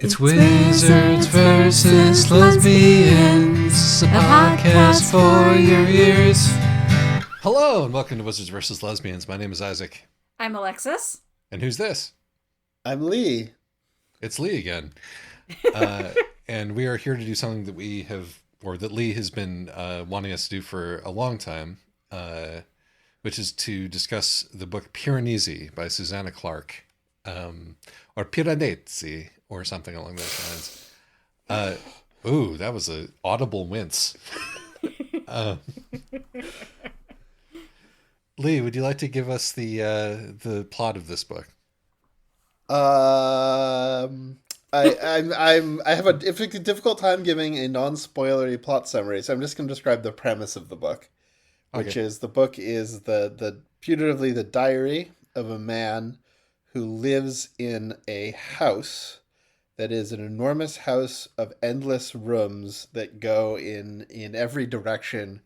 It's Wizards versus Lesbians, a podcast for your ears. Hello, and welcome to Wizards versus Lesbians. My name is Isaac. I'm Alexis. And who's this? I'm Lee. It's Lee again. And we are here to do something that we have, or that Lee has been wanting us to do for a long time, which is to discuss the book Piranesi by Susanna Clarke, or Piranesi, or something along those lines. Ooh, that was an audible wince. Lee, would you like to give us the plot of this book? I have a difficult time giving a non-spoilery plot summary, so I'm just going to describe the premise of the book, which is the book is the putatively the diary of a man who lives in a house that is an enormous house of endless rooms that go in every direction,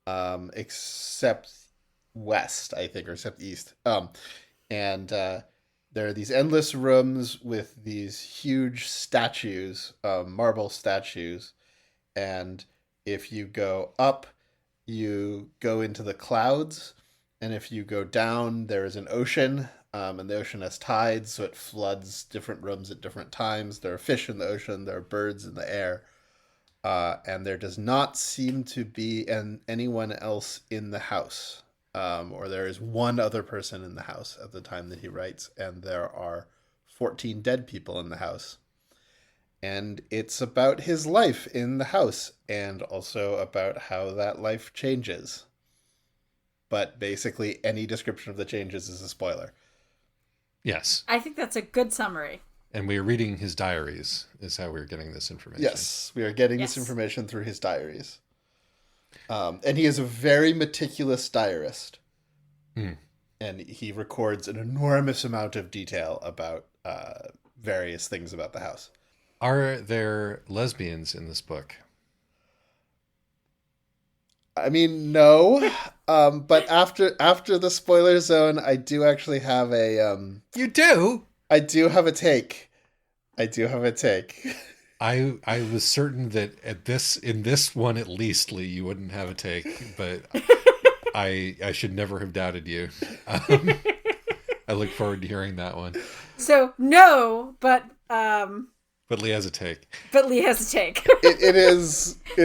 except west, I think, or except east. And there are these endless rooms with these huge statues, marble statues. And if you go up, you go into the clouds. And if you go down, there is an ocean. And the ocean has tides, so it floods different rooms at different times. There are fish in the ocean. There are birds in the air. And there does not seem to be anyone else in the house. Or there is one other person in the house at the time that he writes. And there are 14 dead people in the house. And it's about his life in the house. And also about how that life changes. But basically, any description of the changes is a spoiler. Yes. I think that's a good summary. And we are reading his diaries, is how we're getting this information. Yes, we are getting this information through his diaries. And he is a very meticulous diarist. And he records an enormous amount of detail about various things about the house. Are there lesbians in this book? I mean, no. But after the spoiler zone, I do actually have a... You do? I do have a take. I was certain that in this one at least, Lee, you wouldn't have a take, but I should never have doubted you. I look forward to hearing that one. So no, but Lee has a take. It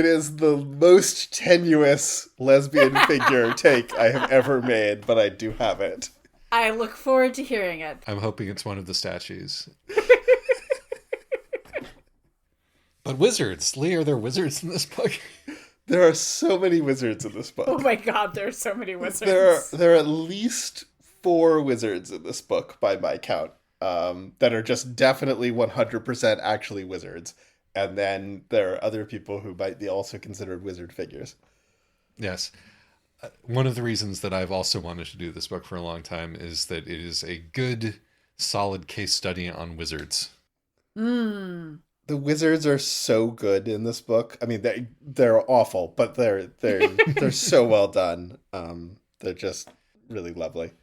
is the most tenuous lesbian figure take I have ever made, but I do have it. I look forward to hearing it. I'm hoping it's one of the statues. But wizards. Lee, are there wizards in this book? There are so many wizards in this book. Oh my god, there are so many wizards. There are at least 4 wizards in this book by my count. That are just definitely 100% actually wizards. And then there are other people who might be also considered wizard figures. Yes. One of the reasons that I've also wanted to do this book for a long time is that it is a good, solid case study on wizards. The wizards are so good in this book. I mean, they're awful, but they're so well done. They're just really lovely.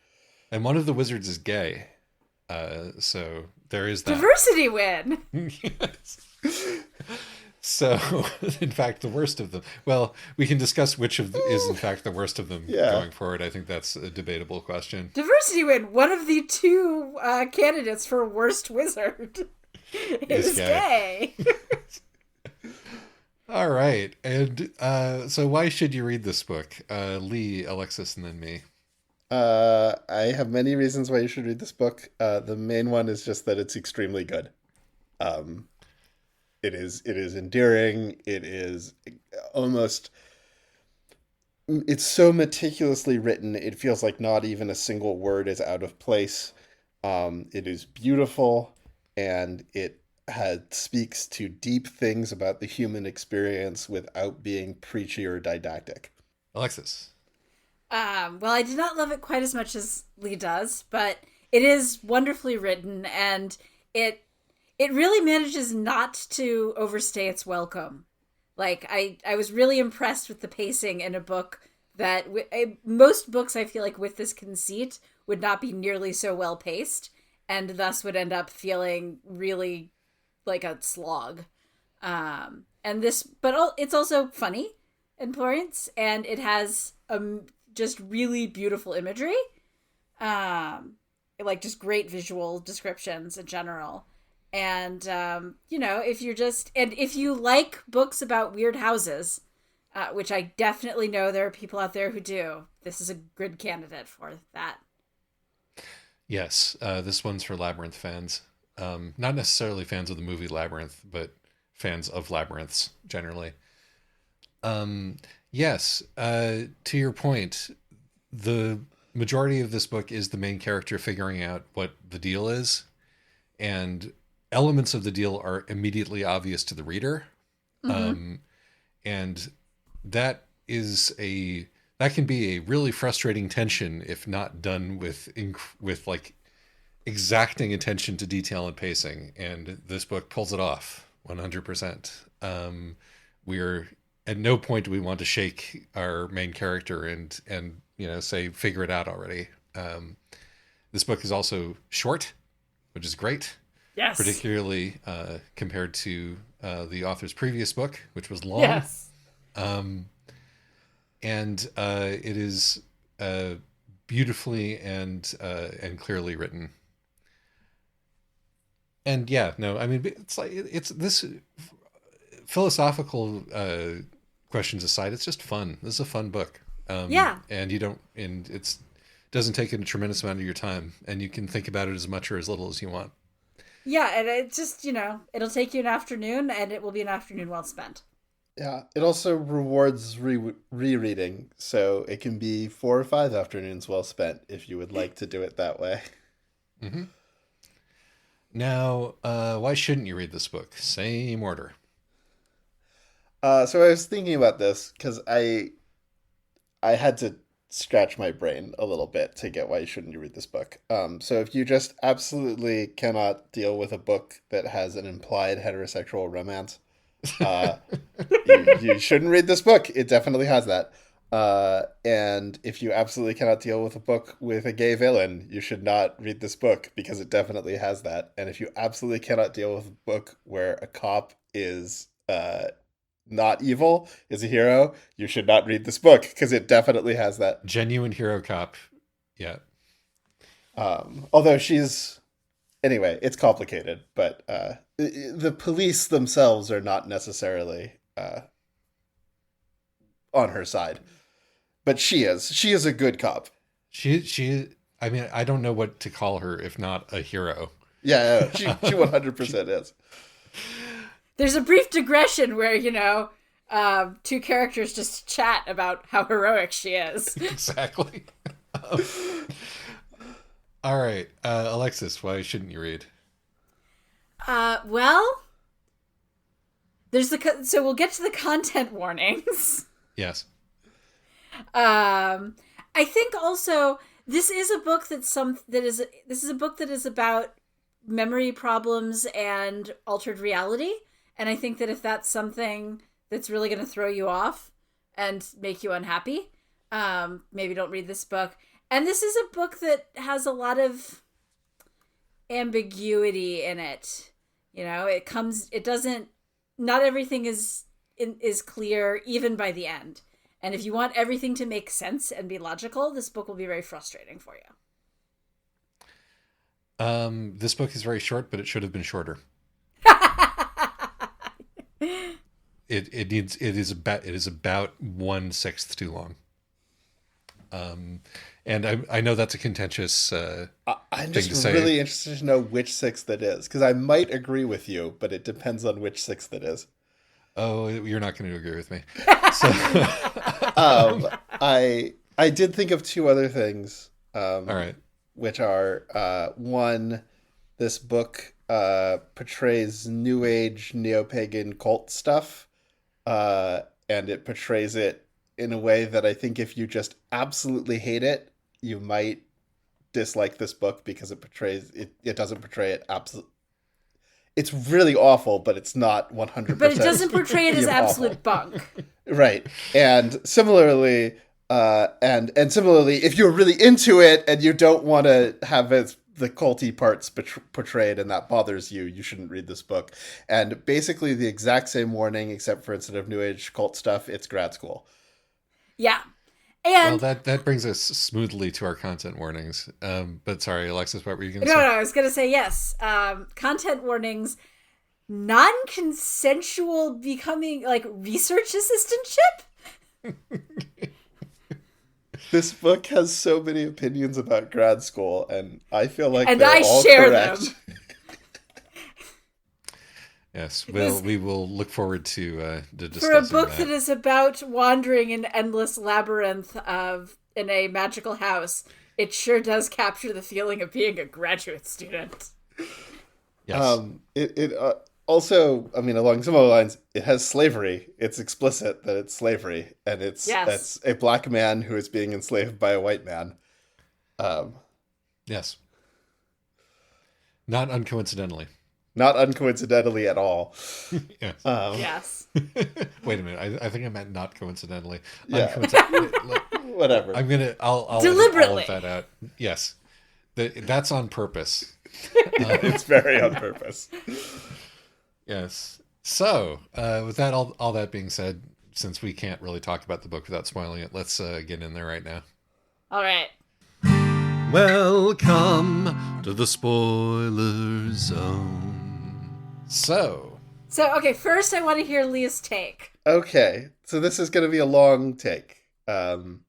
And one of the wizards is gay. So there is that. Diversity win. Yes. So, in fact, the worst of them. Well, we can discuss which is in fact the worst of them going forward. I think that's a debatable question. Diversity win. One of the 2 candidates for worst wizard is gay. All right. And so why should you read this book? Lee, Alexis, and then me. I have many reasons why you should read this book. The main one is just that it's extremely good. It is endearing. It is almost... It's so meticulously written, it feels like not even a single word is out of place. It is beautiful, and it speaks to deep things about the human experience without being preachy or didactic. Alexis. Well, I did not love it quite as much as Lee does, but it is wonderfully written, and it really manages not to overstay its welcome. Like, I was really impressed with the pacing in a book that most books, I feel like, with this conceit would not be nearly so well paced, and thus would end up feeling really like a slog. And this, but it's also funny in points, and it has just really beautiful imagery, like just great visual descriptions in general. And if you like books about weird houses, which I definitely know there are people out there who do, this is a good candidate for that. Yes, this one's for Labyrinth fans. Not necessarily fans of the movie Labyrinth, but fans of labyrinths generally. Yes, to your point, the majority of this book is the main character figuring out what the deal is, and elements of the deal are immediately obvious to the reader. And that can be a really frustrating tension if not done with like exacting attention to detail and pacing. And this book pulls it off 100%. We're at no point do we want to shake our main character and say figure it out already. This book is also short, which is great. Yes. Particularly compared to the author's previous book, which was long. Yes. And it is beautifully and clearly written. And yeah, no, I mean, it's this philosophical questions aside, it's just fun. This is a fun book. And it doesn't take a tremendous amount of your time, and you can think about it as much or as little as you want. Yeah, and it just, it'll take you an afternoon, and it will be an afternoon well spent. Yeah, it also rewards rereading, so it can be 4 or 5 afternoons well spent if you would like to do it that way. Mm-hmm. Now, why shouldn't you read this book? Same order. So I was thinking about this because I had to scratch my brain a little bit to get why shouldn't you read this book. So if you just absolutely cannot deal with a book that has an implied heterosexual romance, you shouldn't read this book. It definitely has that. And if you absolutely cannot deal with a book with a gay villain, you should not read this book because it definitely has that. And if you absolutely cannot deal with a book where a cop is not evil, is a hero, you should not read this book because it definitely has that. Genuine hero cop. Yeah. Although anyway, it's complicated, but the police themselves are not necessarily on her side. But she is a good cop. I mean, I don't know what to call her if not a hero. Yeah, she 100% is. There's a brief digression where, two characters just chat about how heroic she is. Exactly. All right. Alexis, why shouldn't you read? Well, so we'll get to the content warnings. Yes. I think also this is a book this is a book that is about memory problems and altered reality. And I think that if that's something that's really going to throw you off and make you unhappy, maybe don't read this book. And this is a book that has a lot of ambiguity in it. Not everything is clear even by the end. And if you want everything to make sense and be logical, this book will be very frustrating for you. This book is very short, but it should have been shorter. It is about 1/6 too long. And I know that's a contentious I'm thing to say. Really interested to know which 6th it is, because I might agree with you, but it depends on which 6th it is. Oh, you're not going to agree with me. So, I did think of 2 other things. All right. Which are one, this book portrays New Age neo-pagan cult stuff, and it portrays it in a way that I think if you just absolutely hate it, you might dislike this book because it doesn't portray it absolutely. It's really awful, but it's not 100%. But it doesn't portray it as absolute bunk. Right. And similarly, if you're really into it and you don't want to have as the culty parts portrayed and that bothers you, you shouldn't read this book. And basically the exact same warning, except for instead of New Age cult stuff, it's grad school. Yeah. Well, And that brings us smoothly to our content warnings. But sorry, Alexis, what were you going to no, say? I was going to say yes. Content warnings, non-consensual becoming like research assistantship. This book has so many opinions about grad school, and I feel like And they're I all share correct. them. Yes, well, we will look forward to discussing For a book that. that is about wandering an endless labyrinth in a magical house, it sure does capture the feeling of being a graduate student. Yes. It also, I mean, along some other lines, it has slavery. It's explicit that it's slavery, and it's a black man who is being enslaved by a white man. Yes. Not uncoincidentally. Not uncoincidentally at all. Yes. Yes. Wait a minute. I think I meant not coincidentally. Yeah. Whatever. I'll Deliberately. edit all of that out. Yes. That's on purpose. It's very on purpose. Yes. So, with that, all that being said, since we can't really talk about the book without spoiling it, let's get in there right now. All right. Welcome to the spoiler zone. So, Okay, first I want to hear Leah's take. Okay, so this is going to be a long take. And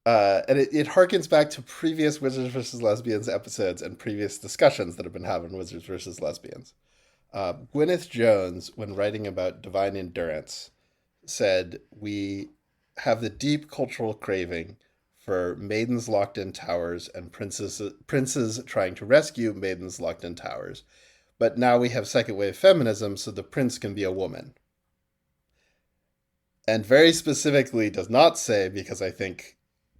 it harkens back to previous Wizards vs. Lesbians episodes and previous discussions that have been had on Wizards vs. Lesbians. Gwyneth Jones, when writing about Divine Endurance, said, "We have the deep cultural craving for maidens locked in towers and princes trying to rescue maidens locked in towers. But now we have second wave feminism, so the prince can be a woman." And very specifically does not say, because I think,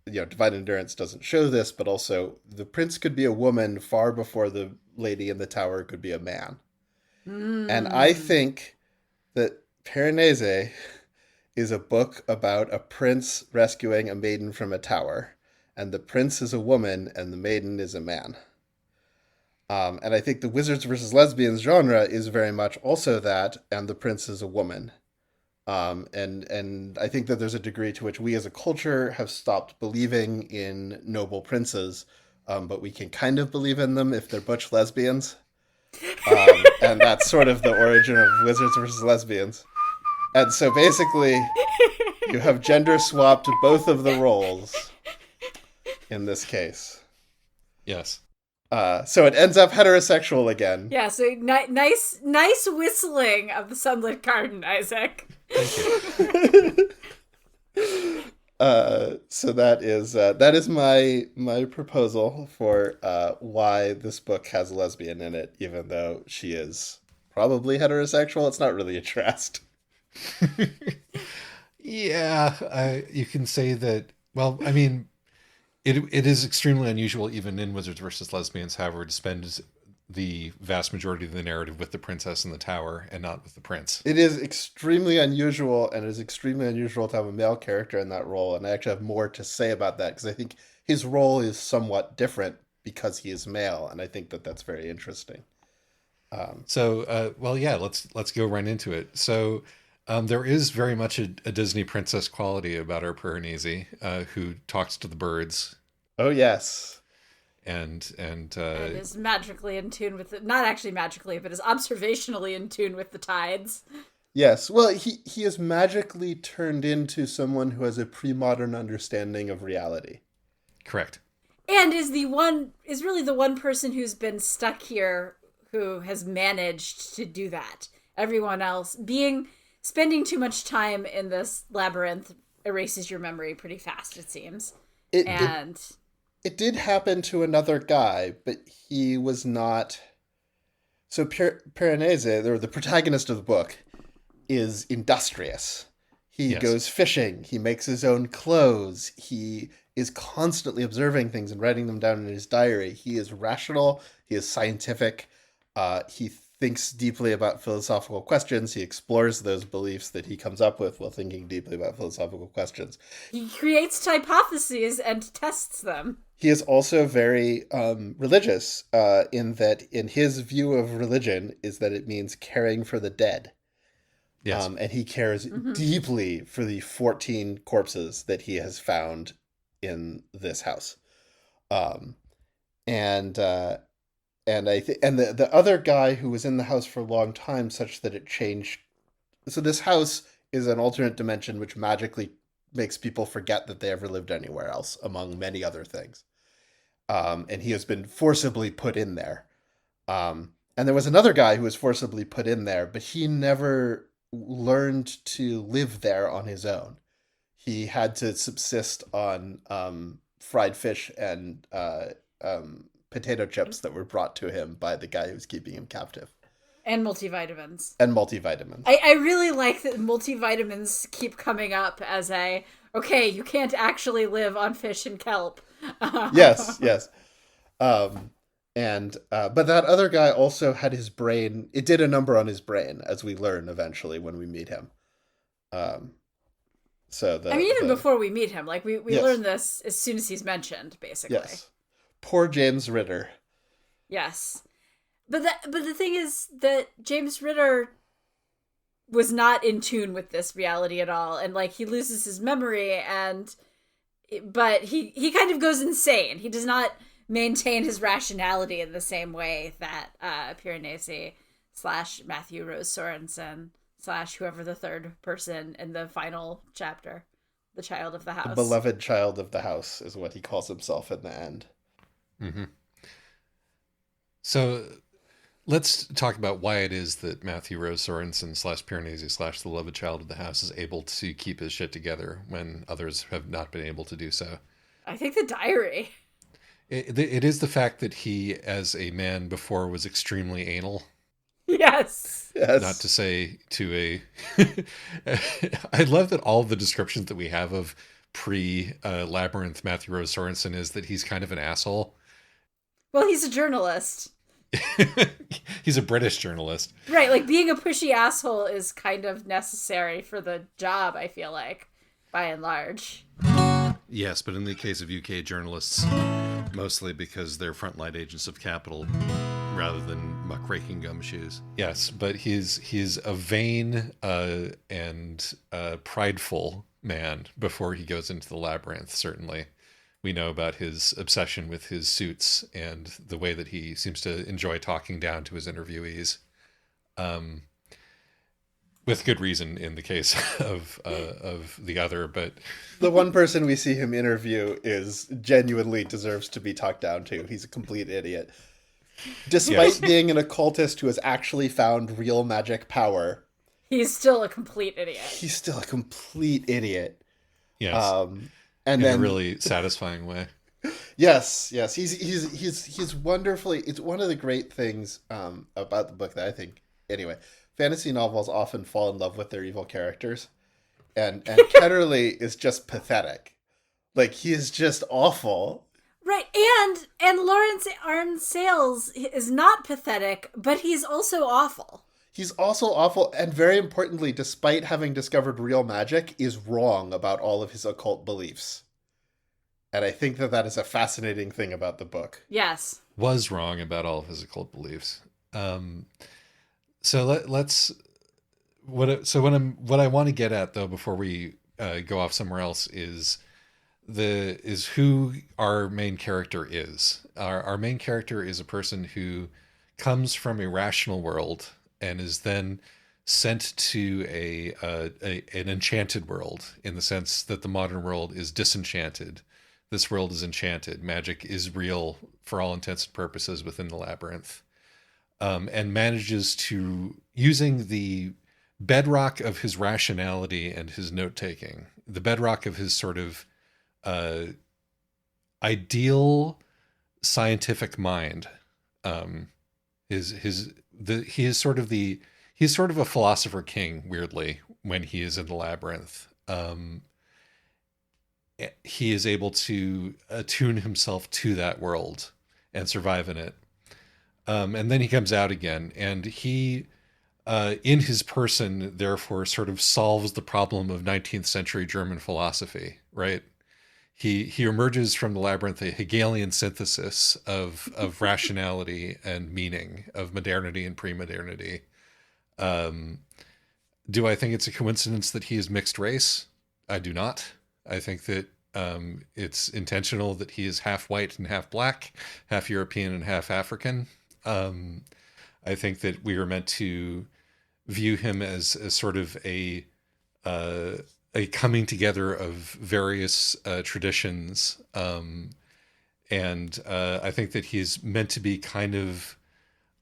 Divine Endurance doesn't show this, but also the prince could be a woman far before the lady in the tower could be a man. And I think that Piranesi is a book about a prince rescuing a maiden from a tower, and the prince is a woman and the maiden is a man. And I think the Wizards vs. Lesbians genre is very much also that, and the prince is a woman. And I think that there's a degree to which we as a culture have stopped believing in noble princes, but we can kind of believe in them if they're butch lesbians. And that's sort of the origin of Wizards vs. Lesbians. And so basically, you have gender swapped both of the roles in this case. yes. So it ends up heterosexual again. Yeah, so nice whistling of the sunlit garden, Isaac. Thank you. So that is my proposal for why this book has a lesbian in it, even though she is probably heterosexual. It's not really addressed. Yeah, you can say that. Well, I mean, it is extremely unusual, even in Wizards vs. Lesbians, however, to spend the vast majority of the narrative with the princess in the tower and not with the prince. It is extremely unusual, and it is extremely unusual to have a male character in that role. And I actually have more to say about that because I think his role is somewhat different because he is male, and I think that that's very interesting. Well, yeah, let's go right into it. So, there is very much a Disney princess quality about our Piranesi, who talks to the birds. Oh yes, and is magically in tune with it. Not actually magically, but is observationally in tune with the tides. Yes. Well, he is magically turned into someone who has a pre-modern understanding of reality. Correct. And is really the one person who's been stuck here who has managed to do that. Everyone else spending too much time in this labyrinth erases your memory pretty fast, it seems. It did happen to another guy, but he was not. So Piranesi, the protagonist of the book, is industrious. He goes fishing. He makes his own clothes. He is constantly observing things and writing them down in his diary. He is rational. He is scientific. He thinks deeply about philosophical questions. He explores those beliefs that he comes up with while thinking deeply about philosophical questions. He creates hypotheses and tests them. He is also very religious in that, in his view of religion, is that it means caring for the dead. Yes. And he cares deeply for the 14 corpses that he has found in this house. And the other guy who was in the house for a long time, such that it changed. So this house is an alternate dimension which magically makes people forget that they ever lived anywhere else, among many other things. And he has been forcibly put in there. And there was another guy who was forcibly put in there, but he never learned to live there on his own. He had to subsist on fried fish and potato chips that were brought to him by the guy who was keeping him captive. And multivitamins. I really like that multivitamins keep coming up as okay, you can't actually live on fish and kelp. Yes. But that other guy also had his brain. It did a number on his brain, as we learn eventually when we meet him. Even before we meet him, like we yes. learn this as soon as he's mentioned, basically. Yes. Poor James Ritter. Yes. But the thing is that James Ritter was not in tune with this reality at all, and like he loses his memory, but he kind of goes insane. He does not maintain his rationality in the same way that Piranesi / Matthew Rose Sorensen / whoever the third person in the final chapter, the child of the house. The beloved child of the house is what he calls himself in the end. Mm-hmm. So let's talk about why it is that Matthew Rose Sorensen / Piranesi / the beloved child of the house is able to keep his shit together when others have not been able to do so. I think the diary. It is the fact that he, as a man before, was extremely anal. Yes. Not to say to I love that all the descriptions that we have of pre-Labyrinth Matthew Rose Sorensen is that he's kind of an asshole. Well, he's a journalist. He's a British journalist. Right, like being a pushy asshole is kind of necessary for the job, I feel like, by and large. Yes, but in the case of UK journalists, mostly because they're frontline agents of capital rather than muckraking gumshoes. Yes, but he's a vain and prideful man before he goes into the labyrinth, certainly. We know about his obsession with his suits and the way that he seems to enjoy talking down to his interviewees. With good reason in the case of the other, but the one person we see him interview is genuinely deserves to be talked down to. He's a complete idiot. Despite being an occultist who has actually found real magic power, he's still a complete idiot. Yes. And in then a really satisfying way. Yes. He's wonderfully. It's one of the great things about the book that I think. Anyway, fantasy novels often fall in love with their evil characters, and Ketterly is just pathetic. Like, he is just awful. Right, and Lawrence Arn Sales is not pathetic, but he's also awful. He's also awful, and very importantly, despite having discovered real magic, is wrong about all of his occult beliefs. And I think that is a fascinating thing about the book. Yes. Was wrong about all of his occult beliefs. So let's what I want to get at, though, before we go off somewhere else is who our main character is. Our main character is a person who comes from a rational world and is then sent to an enchanted world, in the sense that the modern world is disenchanted. This world is enchanted. Magic is real for all intents and purposes within the labyrinth. And manages to, using the bedrock of his rationality and his note-taking, the bedrock of his sort of ideal scientific mind, he's sort of a philosopher king, weirdly, when he is in the labyrinth. He is able to attune himself to that world and survive in it. And then he comes out again, and he, in his person, therefore, sort of solves the problem of 19th century German philosophy, right? He emerges from the labyrinth a Hegelian synthesis of rationality and meaning, of modernity and pre-modernity. Um, do I think it's a coincidence that he is mixed race? I do not. I think that it's intentional that he is half white and half black, half European and half African. Um, I think that we are meant to view him as sort of uh, a coming together of various traditions, and I think that he's meant to be kind of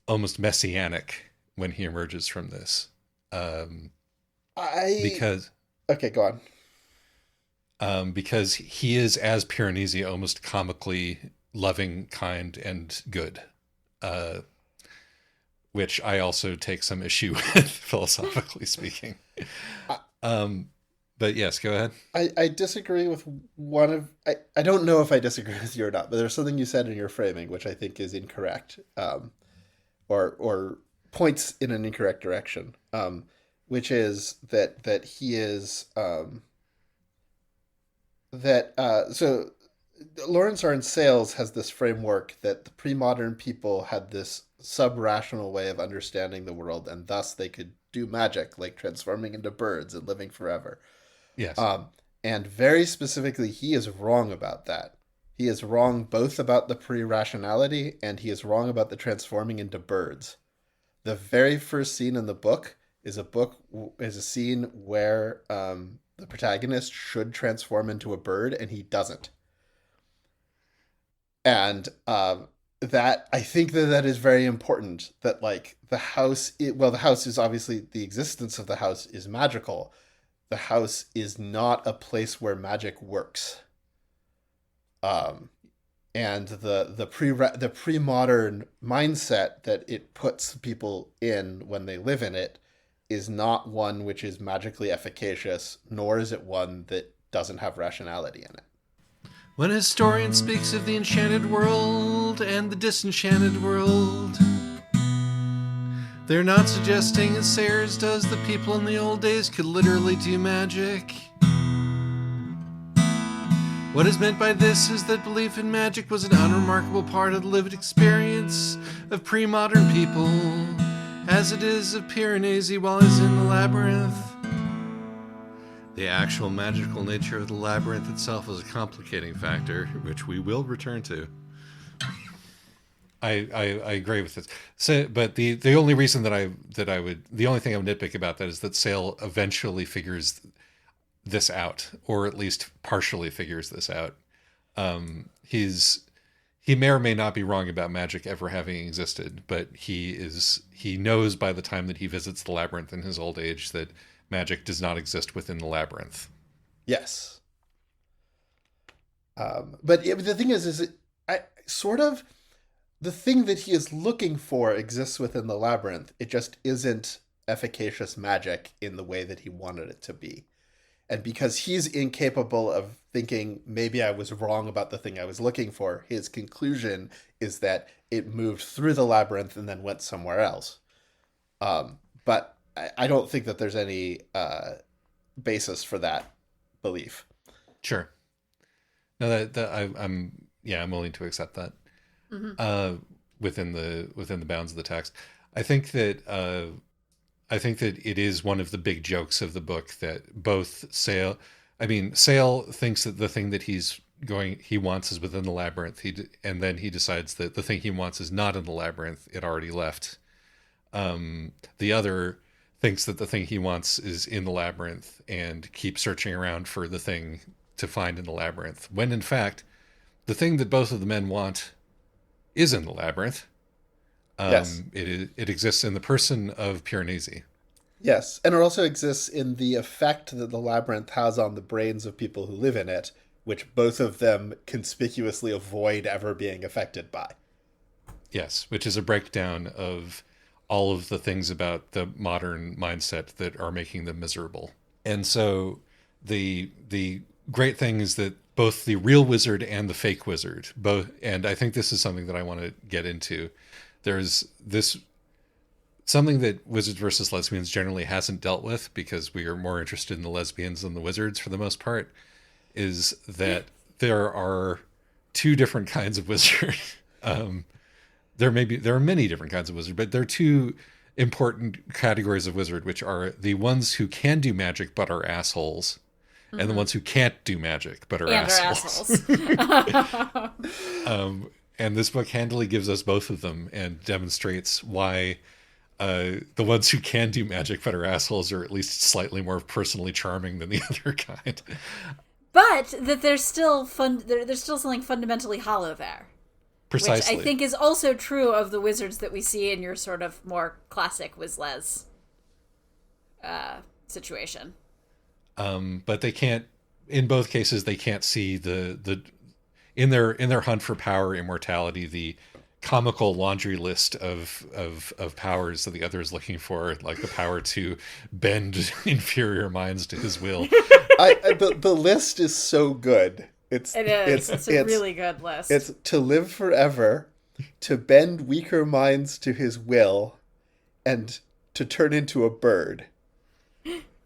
almost messianic when he emerges from this, I because Okay, go on. because he is, as Piranesi, almost comically loving, kind, and good, uh, which I also take some issue with, philosophically speaking. I, Um, but yes, go ahead. I disagree with one of I don't know if I disagree with you or not, but there's something you said in your framing which I think is incorrect, or points in an incorrect direction, which is that he is that so Lawrence Arn Sales has this framework that the pre-modern people had this sub-rational way of understanding the world, and thus they could do magic, like transforming into birds and living forever. Yes. Um, and very specifically, he is wrong about that. He is wrong both about the pre-rationality and he is wrong about the transforming into birds. The very first scene in the book is a scene where the protagonist should transform into a bird and he doesn't. And that I think that is very important. That like the house is obviously, the existence of the house is magical. The house is not a place where magic works. Um, and the pre modern mindset that it puts people in when they live in it is not one which is magically efficacious, nor is it one that doesn't have rationality in it. When a historian speaks of the enchanted world and the disenchanted world, they're not suggesting, as Sayers does, that people in the old days could literally do magic. What is meant by this is that belief in magic was an unremarkable part of the lived experience of pre-modern people, as it is of Piranesi while he's in the labyrinth. The actual magical nature of the labyrinth itself is a complicating factor, which we will return to. I agree with this. So, but the only reason the only thing I would nitpick about that is that Sale eventually figures this out, or at least partially figures this out. He may or may not be wrong about magic ever having existed, but he knows by the time that he visits the labyrinth in his old age that magic does not exist within the labyrinth. Yes. But the thing is I sort of, the thing that he is looking for exists within the labyrinth. It just isn't efficacious magic in the way that he wanted it to be. And because he's incapable of thinking, maybe I was wrong about the thing I was looking for, his conclusion is that it moved through the labyrinth and then went somewhere else. But I don't think that there's any basis for that belief. Sure. No, I'm willing to accept that. Mm-hmm. Within the bounds of the text. I think that it is one of the big jokes of the book that both Sale thinks that the thing that he wants is within the labyrinth. And then he decides that the thing he wants is not in the labyrinth. It already left. The other thinks that the thing he wants is in the labyrinth and keeps searching around for the thing to find in the labyrinth. When in fact, the thing that both of the men want is in the labyrinth. Yes. It exists in the person of Piranesi. Yes, and it also exists in the effect that the labyrinth has on the brains of people who live in it, which both of them conspicuously avoid ever being affected by. Yes, which is a breakdown of all of the things about the modern mindset that are making them miserable. And so the great thing is that both the real wizard and the fake wizard, and I think this is something that I want to get into, there's this something that Wizards versus Lesbians generally hasn't dealt with, because we are more interested in the lesbians than the wizards for the most part, is that there are two different kinds of wizard. There are many different kinds of wizard, but there are two important categories of wizard, which are the ones who can do magic but are assholes, and the ones who can't do magic but are assholes. And this book handily gives us both of them and demonstrates why the ones who can do magic but are assholes are at least slightly more personally charming than the other kind. But that there's still there's still something fundamentally hollow there. Precisely. Which I think is also true of the wizards that we see in your sort of more classic Wiz-Les situation. But they can't, in both cases, they can't see in their hunt for power, immortality, the comical laundry list of powers that the other is looking for, like the power to bend inferior minds to his will. The list is so good. It's a really good list. It's to live forever, to bend weaker minds to his will, and to turn into a bird.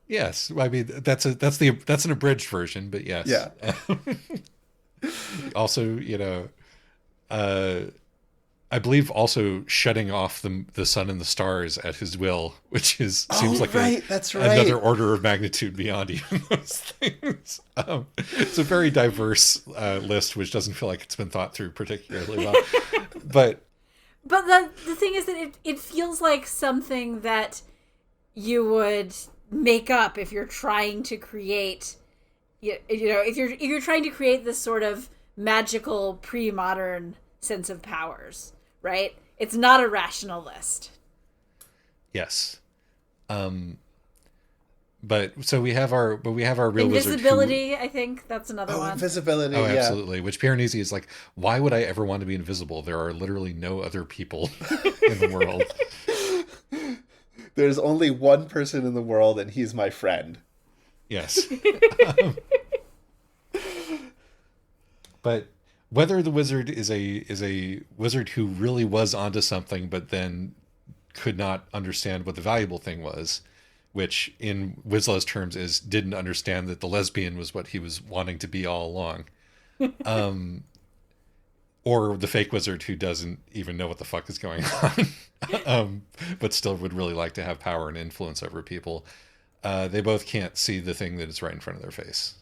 Yes, I mean that's an abridged version, but yes. Yeah. Also, I believe also shutting off the sun and the stars at his will, which seems like another order of magnitude beyond even those things. It's a very diverse list, which doesn't feel like it's been thought through particularly well. But the thing is that it feels like something that you would make up if you're trying to create, if you're trying to create this sort of magical pre-modern sense of powers. Right? It's not a rational list. Yes. But we have our real invisibility, wizard I think that's another one. Invisibility. Oh, absolutely. Which Piranesi is like, why would I ever want to be invisible? There are literally no other people in the world. There's only one person in the world, and he's my friend. Yes. But whether the wizard is a wizard who really was onto something, but then could not understand what the valuable thing was, which in Wiz-Les terms is didn't understand that the lesbian was what he was wanting to be all along, or the fake wizard who doesn't even know what the fuck is going on, but still would really like to have power and influence over people. They both can't see the thing that is right in front of their face.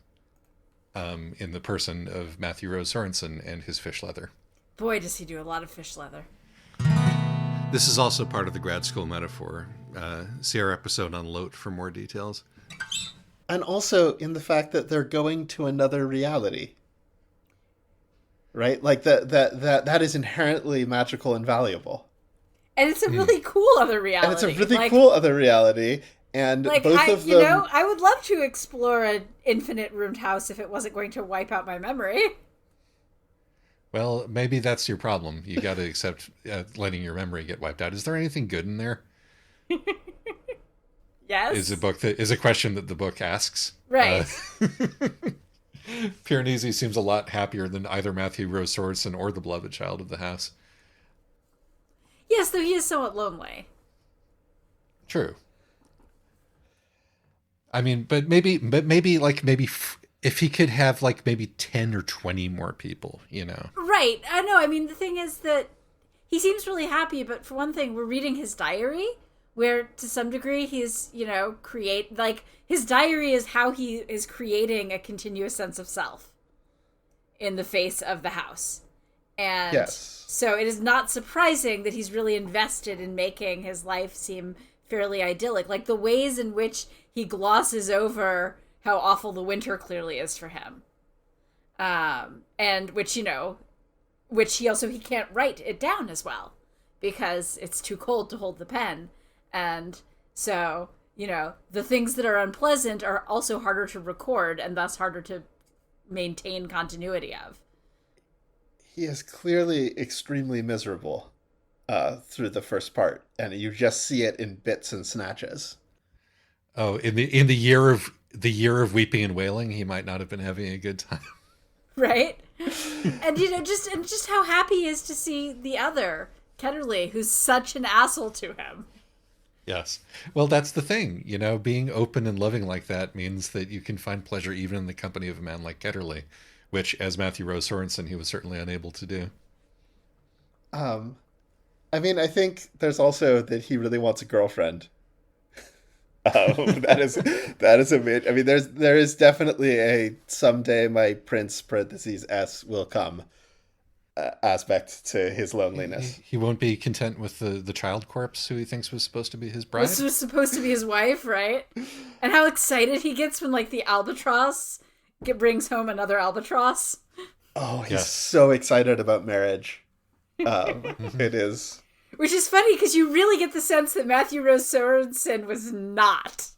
In the person of Matthew Rose Sorensen and his fish leather. Boy, does he do a lot of fish leather. This is also part of the grad school metaphor. See our episode on Lote for more details. And also in the fact that they're going to another reality. Right? Like that is inherently magical and valuable. And it's a really cool other reality. And it's a really cool other reality. And both of them... I would love to explore an infinite roomed house if it wasn't going to wipe out my memory. Well, maybe that's your problem. You got to accept letting your memory get wiped out. Is there anything good in there? Yes. Is a question that the book asks. Right. Piranesi seems a lot happier than either Matthew Rose Sorensen or the beloved child of the house. Yes, though he is somewhat lonely. True. I mean, but maybe if he could have maybe 10 or 20 more people, Right. I know. I mean, the thing is that he seems really happy, but for one thing, we're reading his diary, where to some degree he's, his diary is how he is creating a continuous sense of self in the face of the house. And yes. So it is not surprising that he's really invested in making his life seem fairly idyllic. Like the ways in which he glosses over how awful the winter clearly is for him. And which he can't write it down as well because it's too cold to hold the pen. And so, the things that are unpleasant are also harder to record and thus harder to maintain continuity of. He is clearly extremely miserable through the first part, and you just see it in bits and snatches. Oh, in the year of weeping and wailing, he might not have been having a good time. Right? And just how happy he is to see the other Ketterly, who's such an asshole to him. Yes. Well, that's the thing. Being open and loving like that means that you can find pleasure even in the company of a man like Ketterly, which, as Matthew Rose Sorensen, he was certainly unable to do. I mean, I think there's also that he really wants a girlfriend. That is a bit. I mean, there is definitely a someday my prince parentheses s will come aspect to his loneliness. He won't be content with the child corpse who he thinks was supposed to be his bride. This was supposed to be his wife, right? And how excited he gets when, like, the albatross brings home another albatross. Oh, he's so excited about marriage. It is. Which is funny because you really get the sense that Matthew Rose Sorensen was not.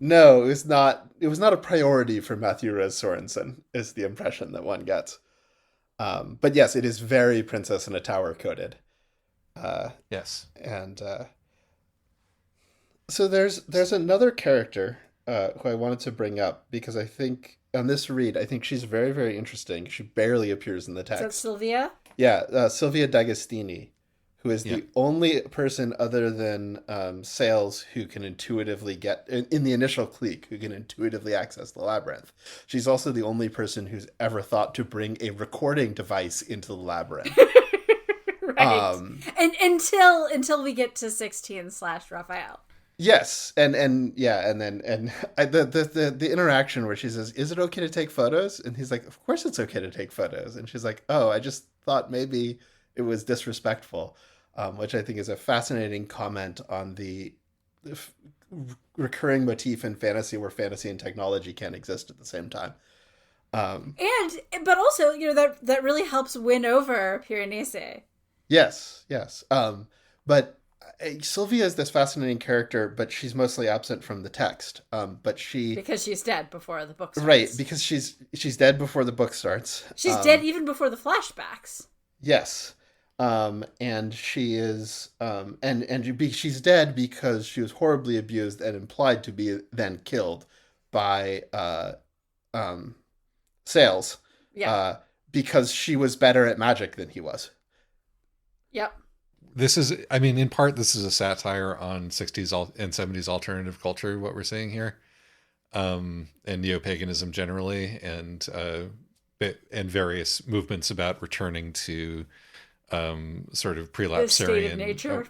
No, it was not. It was not a priority for Matthew Rose Sorensen. Is the impression that one gets. But yes, it is very Princess in a Tower coded. Yes, and so there's another character who I wanted to bring up because I think on this read, I think she's very, very interesting. She barely appears in the text. Is that Sylvia? Yeah, Sylvia D'Agostini, who is the only person other than Sales who can intuitively get, in the initial clique, who can intuitively access the labyrinth. She's also the only person who's ever thought to bring a recording device into the labyrinth. Right. And until we get to 16/Raphael. Yes, and then the interaction where she says, "Is it okay to take photos?" And he's like, "Of course it's okay to take photos." And she's like, "Oh, I just thought maybe it was disrespectful," which I think is a fascinating comment on the recurring motif in fantasy where fantasy and technology can't exist at the same time. But also, that really helps win over Piranesi. Yes. But Sylvia is this fascinating character, but she's mostly absent from the text. Because she's dead before the book starts. Right, because she's dead before the book starts. She's dead even before the flashbacks. Yes. And she is she's dead because she was horribly abused and implied to be then killed by Sales. Yeah. Because she was better at magic than he was. Yep. This is, I mean, in part, this is a satire on 60s and 70s alternative culture, what we're seeing here, and neo-paganism generally, and various movements about returning to sort of prelapsarian... The state of nature.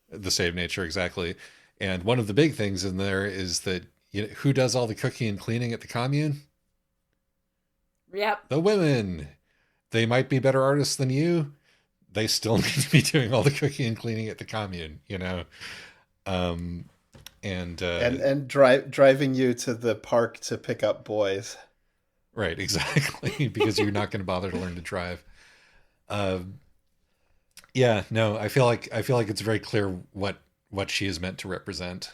The state of nature, exactly. And one of the big things in there is that, who does all the cooking and cleaning at the commune? Yep. The women. They might be better artists than you. They still need to be doing all the cooking and cleaning at the commune, and driving you to the park to pick up boys. Right, exactly, because you're not going to bother to learn to drive. I feel like it's very clear what she is meant to represent,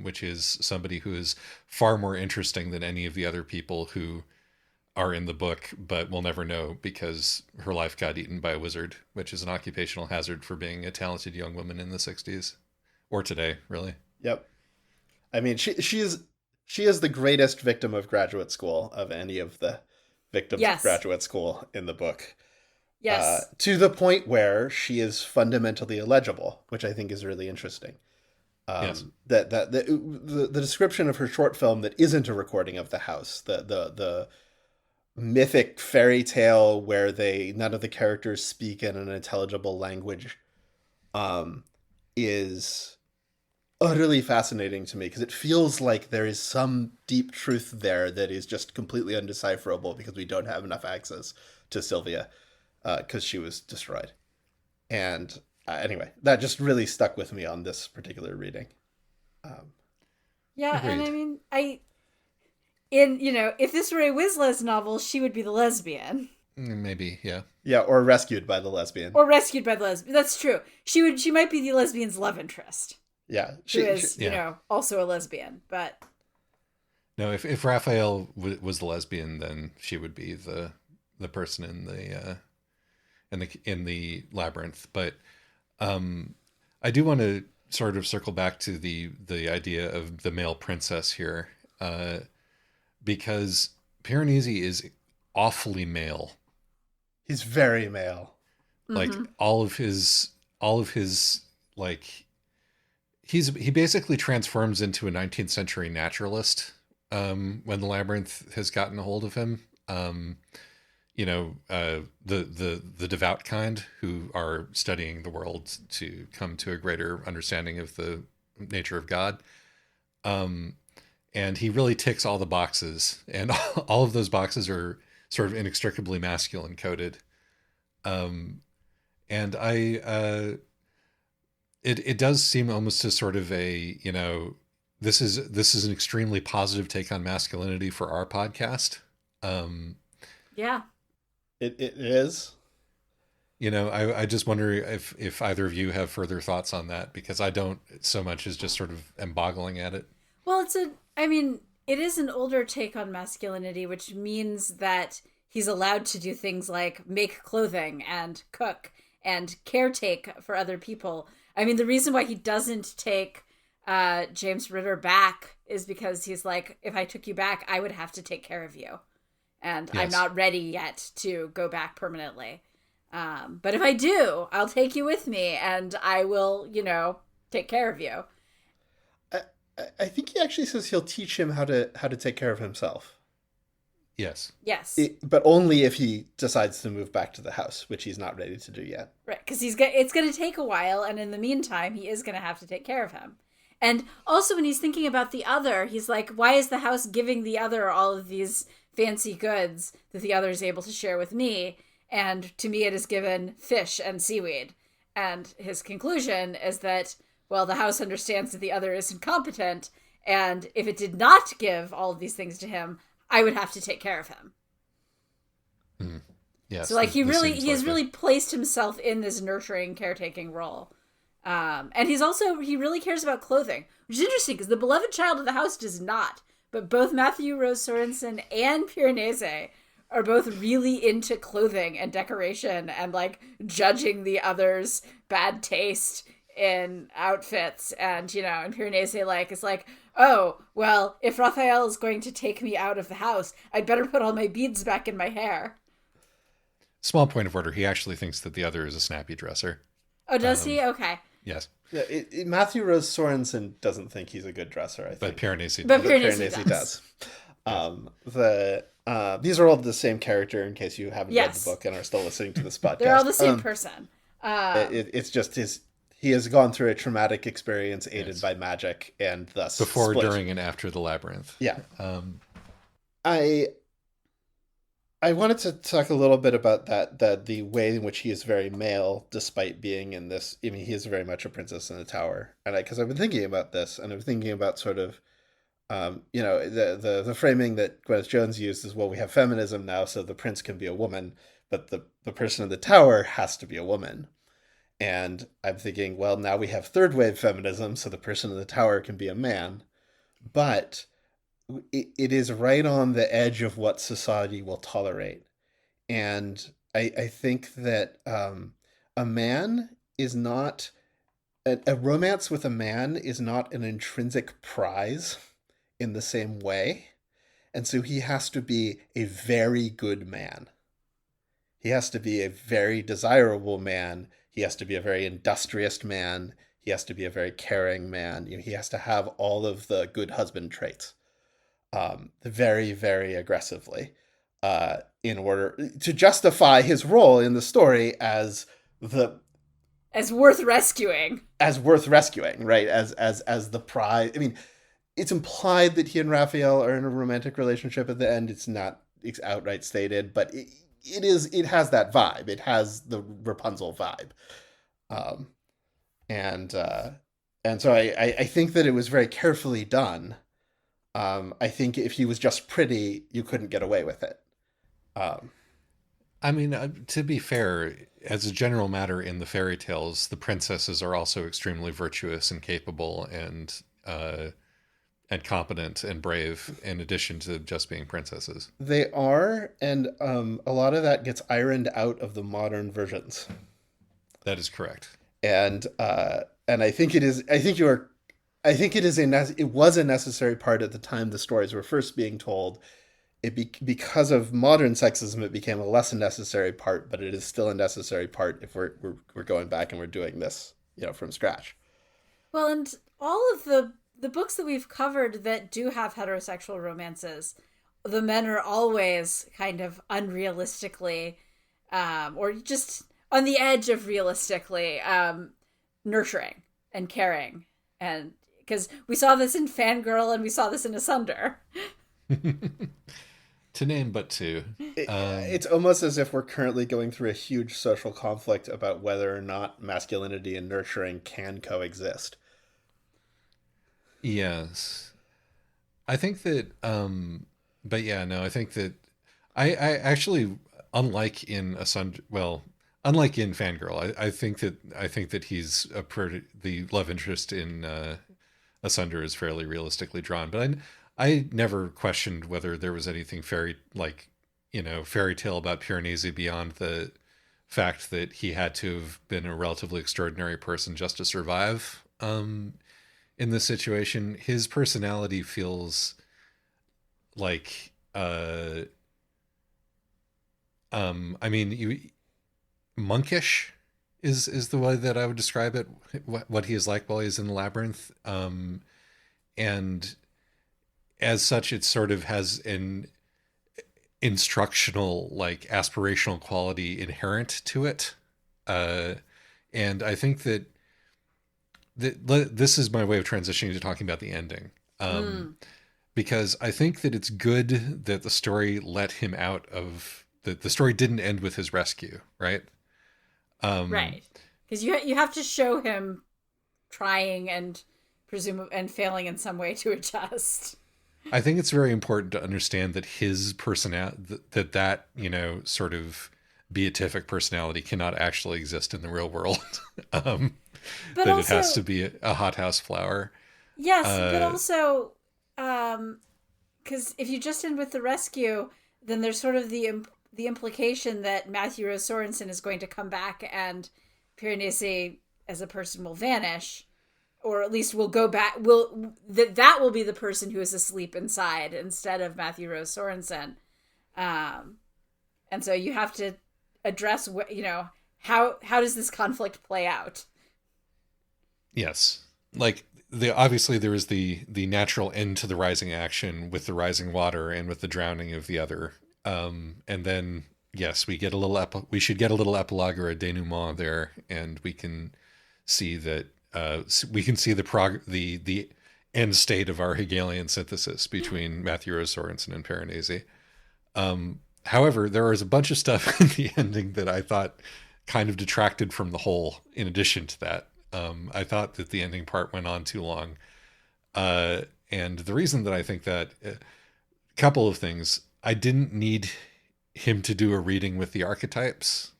which is somebody who is far more interesting than any of the other people who are in the book, but we'll never know because her life got eaten by a wizard, which is an occupational hazard for being a talented young woman in the 60s or today, really. Yep. I mean, she is the greatest victim of graduate school of any of the victims of graduate school in the book. Yes. To the point where she is fundamentally illegible, which I think is really interesting. Yes. That the description of her short film that isn't a recording of the house, the mythic fairy tale where none of the characters speak in an intelligible language, is utterly fascinating to me because it feels like there is some deep truth there that is just completely undecipherable because we don't have enough access to Sylvia because she was destroyed. And anyway, that just really stuck with me on this particular reading. Yeah, agreed. And I mean, if this were a Wizles novel, she would be the lesbian. Maybe, yeah. Yeah, or rescued by the lesbian. That's true. She might be the lesbian's love interest. Yeah. She is, also a lesbian, but... No, if Raphael was the lesbian, then she would be the person in the labyrinth. But I do want to sort of circle back to the idea of the male princess here. Because Piranesi is awfully male. He's very male. Like all of his all of his like he basically transforms into a 19th century naturalist when the labyrinth has gotten a hold of him. The devout kind who are studying the world to come to a greater understanding of the nature of God. And he really ticks all the boxes, and all of those boxes are sort of inextricably masculine coded. And it does seem almost to sort of a, this is an extremely positive take on masculinity for our podcast. Yeah. It is. I just wonder if either of you have further thoughts on that, because I don't so much as just sort of am boggling at it. Well, it is an older take on masculinity, which means that he's allowed to do things like make clothing and cook and caretake for other people. The reason why he doesn't take James Ritter back is because he's like, if I took you back, I would have to take care of you. And yes. I'm not ready yet to go back permanently. But if I do, I'll take you with me and I will, take care of you. I think he actually says he'll teach him how to take care of himself. Yes. Yes. But only if he decides to move back to the house, which he's not ready to do yet. Right, because it's going to take a while, and in the meantime, he is going to have to take care of him. And also, when he's thinking about the other, he's like, why is the house giving the other all of these fancy goods that the other is able to share with me? And to me, it is given fish and seaweed. And his conclusion is that, well, the house understands that the other is incompetent, and if it did not give all of these things to him, I would have to take care of him. Mm. Yes. So he has really placed himself in this nurturing, caretaking role. And he really cares about clothing, which is interesting because the beloved child of the house does not. But both Matthew Rose Sorensen and Piranesi are both really into clothing and decoration and judging the other's bad taste in outfits. And, and Piranesi is like, oh, well, if Raphael is going to take me out of the house, I'd better put all my beads back in my hair. Small point of order. He actually thinks that the other is a snappy dresser. Oh, does he? Okay. Yes. Yeah, Matthew Rose Sorensen doesn't think he's a good dresser, I think. But Piranesi does. These are all the same character in case you haven't read the book and are still listening to this podcast. They're all the same person. It's just he has gone through a traumatic experience aided by magic and thus before, split. during, and after the labyrinth. Yeah. I wanted to talk a little bit about that the way in which he is very male, despite being in this. He is very much a princess in the tower, and because I've been thinking about this, and I'm thinking about sort of, the framing that Gwyneth Jones used is, well, we have feminism now, so the prince can be a woman, but the person in the tower has to be a woman. And I'm thinking, well, now we have third wave feminism, so the person in the tower can be a man. But it is right on the edge of what society will tolerate. And I think that a man is not, a romance with a man is not an intrinsic prize in the same way. And so he has to be a very good man. He has to be a very desirable man. He has to be a very industrious man. He has to be a very caring man. He has to have all of the good husband traits, very, very aggressively, in order to justify his role in the story as worth rescuing. As worth rescuing, right? As the prize. It's implied that he and Raphael are in a romantic relationship at the end. It's outright stated, but it has that vibe. It has the Rapunzel vibe. And so I think that it was very carefully done. I think if he was just pretty, you couldn't get away with it. To be fair, as a general matter in the fairy tales, the princesses are also extremely virtuous and capable and competent and brave, in addition to just being princesses. They are, and a lot of that gets ironed out of the modern versions. That is correct. And I think it is. It was a necessary part at the time the stories were first being told, because of modern sexism, it became a less necessary part, but it is still a necessary part if we're going back and we're doing this, from scratch. Well, and all of the books that we've covered that do have heterosexual romances, the men are always kind of unrealistically, or just on the edge of realistically, nurturing and caring, and because we saw this in Fangirl and we saw this in Asunder. To name but two. It's almost as if we're currently going through a huge social conflict about whether or not masculinity and nurturing can coexist. Yes. I think that, but yeah, no, I think that I actually, unlike in unlike in Fangirl, I think that he's the love interest in Asunder is fairly realistically drawn, but I never questioned whether there was anything fairy tale about Piranesi beyond the fact that he had to have been a relatively extraordinary person just to survive. In this situation, his personality feels like, I mean, monkish is the way that I would describe it. What he is like while he's in the labyrinth, and as such, it sort of has an instructional, like aspirational quality inherent to it. And I think that this is my way of transitioning to talking about the ending. Because I think that it's good that the story let him out of the story didn't end with his rescue, right? Right. Because you have to show him trying and and failing in some way to adjust. I think it's very important to understand that his personality, that sort of beatific personality cannot actually exist in the real world. That also, it has to be a hothouse flower. Yes, but also, because if you just end with the rescue, then there's sort of the implication that Matthew Rose Sorensen is going to come back and Piranesi as a person will vanish. Or at least will go back. That will be the person who is asleep inside instead of Matthew Rose Sorensen, and so you have to address how does this conflict play out? Yes, like obviously there is the natural end to the rising action with the rising water and with the drowning of the other, and then yes, we should get a little epilogue or a denouement there, and we can see that. We can see the end state of our Hegelian synthesis between Matthew Rose Sorensen and Piranesi. However, there was a bunch of stuff in the ending that I thought kind of detracted from the whole. In addition to that, I thought that the ending part went on too long. And the reason that I think that, a couple of things, I didn't need him to do a reading with the archetypes,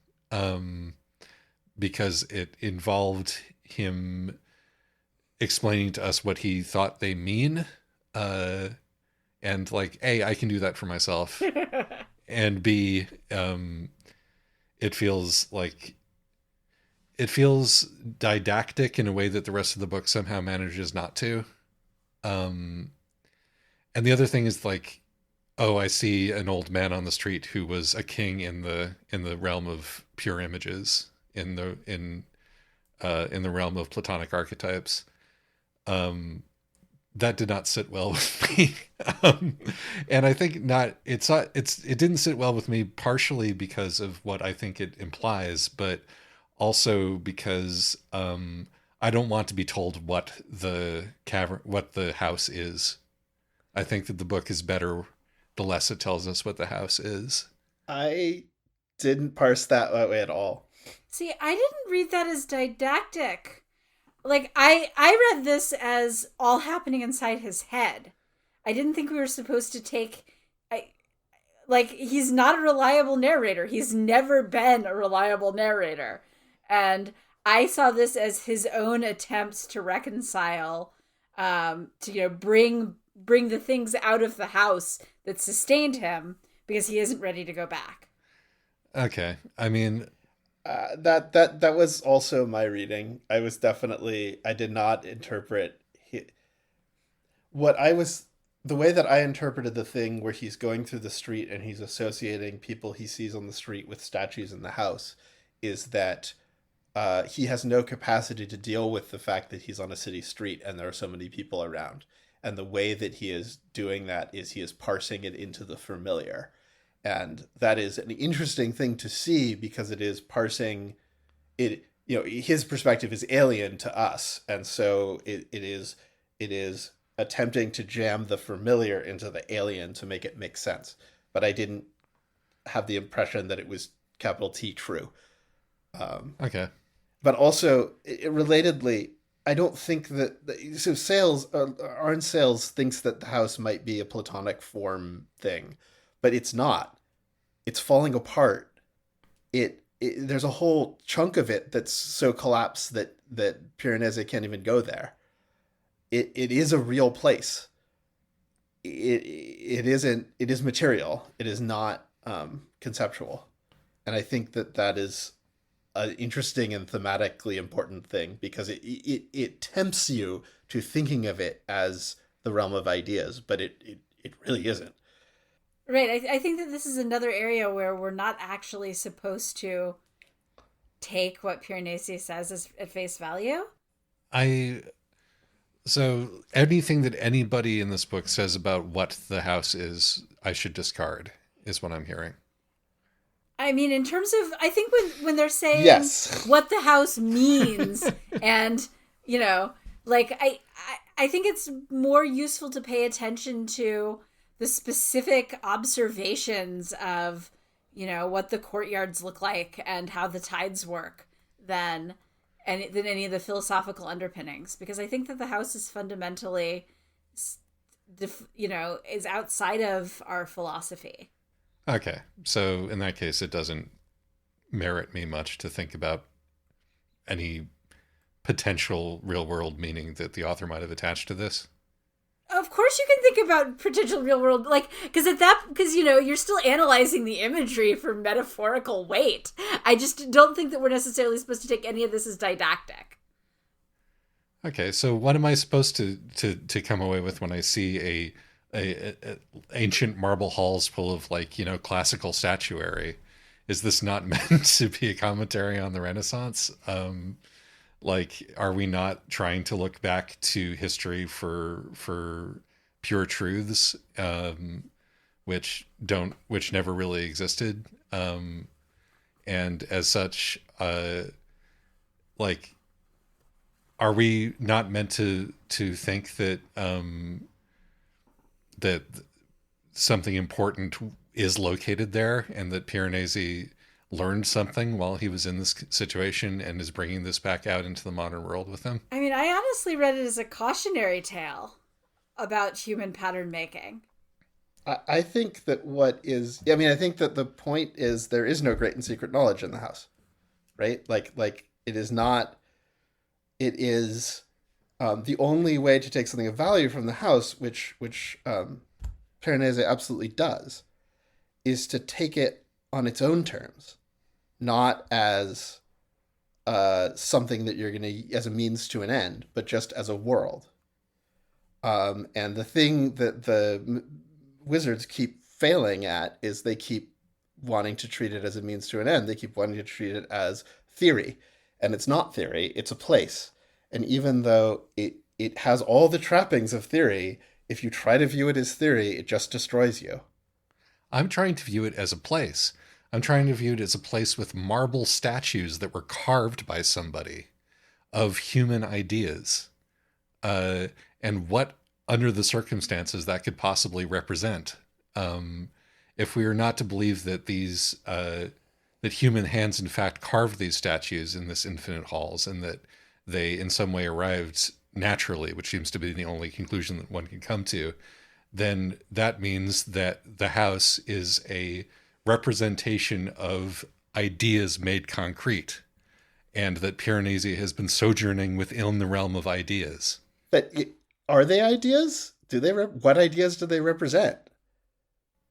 because it involved him explaining to us what he thought they mean, and like A, I can do that for myself, and B, it feels didactic in a way that the rest of the book somehow manages not to. And the other thing is like, oh, I see an old man on the street who was a king in the realm of pure images, in the realm of Platonic archetypes. That did not sit well with me. And I think it didn't sit well with me partially because of what I think it implies, but also because I don't want to be told what the house is. I think that the book is better the less it tells us what the house is. I didn't parse that way at all. See, I didn't read that as didactic. Like, I read this as all happening inside his head. I didn't think we were supposed to take... he's not a reliable narrator. He's never been a reliable narrator. And I saw this as his own attempts to reconcile, to bring the things out of the house that sustained him, because he isn't ready to go back. Okay. I mean... that was also my reading. I did not interpret what I was the way that I interpreted the thing where he's going through the street and he's associating people he sees on the street with statues in the house is that he has no capacity to deal with the fact that he's on a city street and there are so many people around. And the way that he is doing that is he is parsing it into the familiar. And that is an interesting thing to see because it is parsing it. You know, his perspective is alien to us. And so it is attempting to jam the familiar into the alien to make it make sense. But I didn't have the impression that it was capital T true. Okay. But also, relatedly, I don't think that so Arn Sales thinks that the house might be a platonic form thing, but it's not. It's falling apart. There's a whole chunk of it that's so collapsed that Piranesi can't even go there. It is a real place. It is material. It is not conceptual, and I think that is an interesting and thematically important thing because it tempts you to thinking of it as the realm of ideas, but it really isn't. Right. I think that this is another area where we're not actually supposed to take what Piranesi says as at face value. So anything that anybody in this book says about what the house is, I should discard, is what I'm hearing. I mean, in terms of, I think when they're saying yes. what the house means, and, you know, like, I think it's more useful to pay attention to the specific observations of, you know, what the courtyards look like and how the tides work than any of the philosophical underpinnings. Because I think that the house is fundamentally, you know, is outside of our philosophy. Okay, so in that case, it doesn't merit me much to think about any potential real-world meaning that the author might have attached to this. Of course you can think about potential real-world, like, because, you know, you're still analyzing the imagery for metaphorical weight. I just don't think that we're necessarily supposed to take any of this as didactic. Okay, so what am I supposed to come away with when I see a ancient marble halls full of, like, you know, classical statuary? Is this not meant to be a commentary on the Renaissance? Like, are we not trying to look back to history for pure truths, which never really existed, and as such, like, are we not meant to think that that something important is located there, and that Piranesi learned something while he was in this situation and is bringing this back out into the modern world with him? I mean, I honestly read it as a cautionary tale about human pattern making. I think that I think that the point is there is no great and secret knowledge in the house, right? Like it is not, it is the only way to take something of value from the house, which Piranesi absolutely does, is to take it on its own terms, not as something that you're going to, as a means to an end, but just as a world. And the thing that the wizards keep failing at is they keep wanting to treat it as a means to an end. They keep wanting to treat it as theory. And it's not theory, it's a place. And even though it has all the trappings of theory, if you try to view it as theory, it just destroys you. I'm trying to view it as a place. I'm trying to view it as a place with marble statues that were carved by somebody of human ideas. And what, under the circumstances, that could possibly represent. If we are not to believe that these that human hands in fact carved these statues in this infinite halls, and that they in some way arrived naturally, which seems to be the only conclusion that one can come to, then that means that the house is a representation of ideas made concrete, and that Piranesi has been sojourning within the realm of ideas. But are they ideas? What ideas do they represent?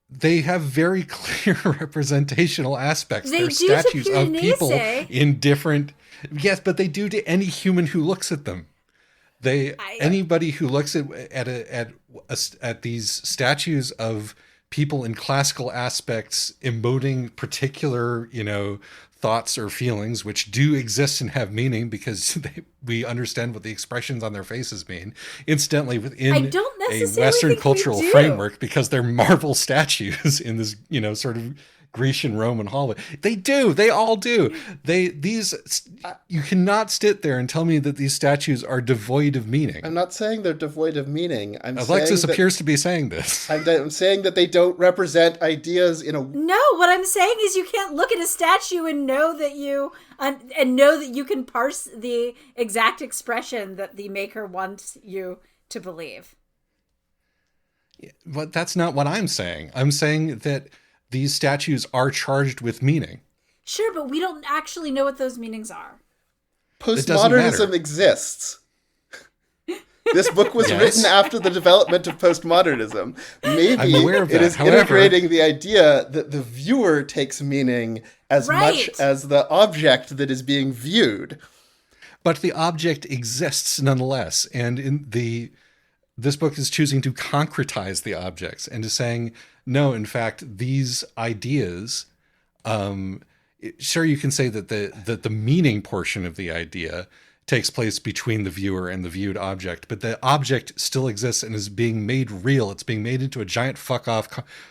They have very clear representational aspects. They They're do statues to of people Piranesi. in different... Yes, but they do to any human who looks at them. Anybody who looks at these statues of people in classical aspects emoting particular, thoughts or feelings, which do exist and have meaning because we understand what the expressions on their faces mean, incidentally within a Western cultural framework, because they're marble statues in this, sort of Grecian Roman hallway. They all do. You cannot sit there and tell me that these statues are devoid of meaning. I'm not saying they're devoid of meaning. Alexis appears to be saying this. I'm saying that they don't represent ideas in a... No, what I'm saying is you can't look at a statue and know that you can parse the exact expression that the maker wants you to believe. But that's not what I'm saying. I'm saying that these statues are charged with meaning. Sure, but we don't actually know what those meanings are. Postmodernism exists. This book was written after the development of postmodernism. Maybe I'm aware of that. It is integrating the idea that the viewer takes meaning as much as the object that is being viewed. But the object exists nonetheless, and this book is choosing to concretize the objects and is saying, no, in fact, these ideas, sure, you can say that the meaning portion of the idea takes place between the viewer and the viewed object, but the object still exists and is being made real. It's being made into a giant fuck-off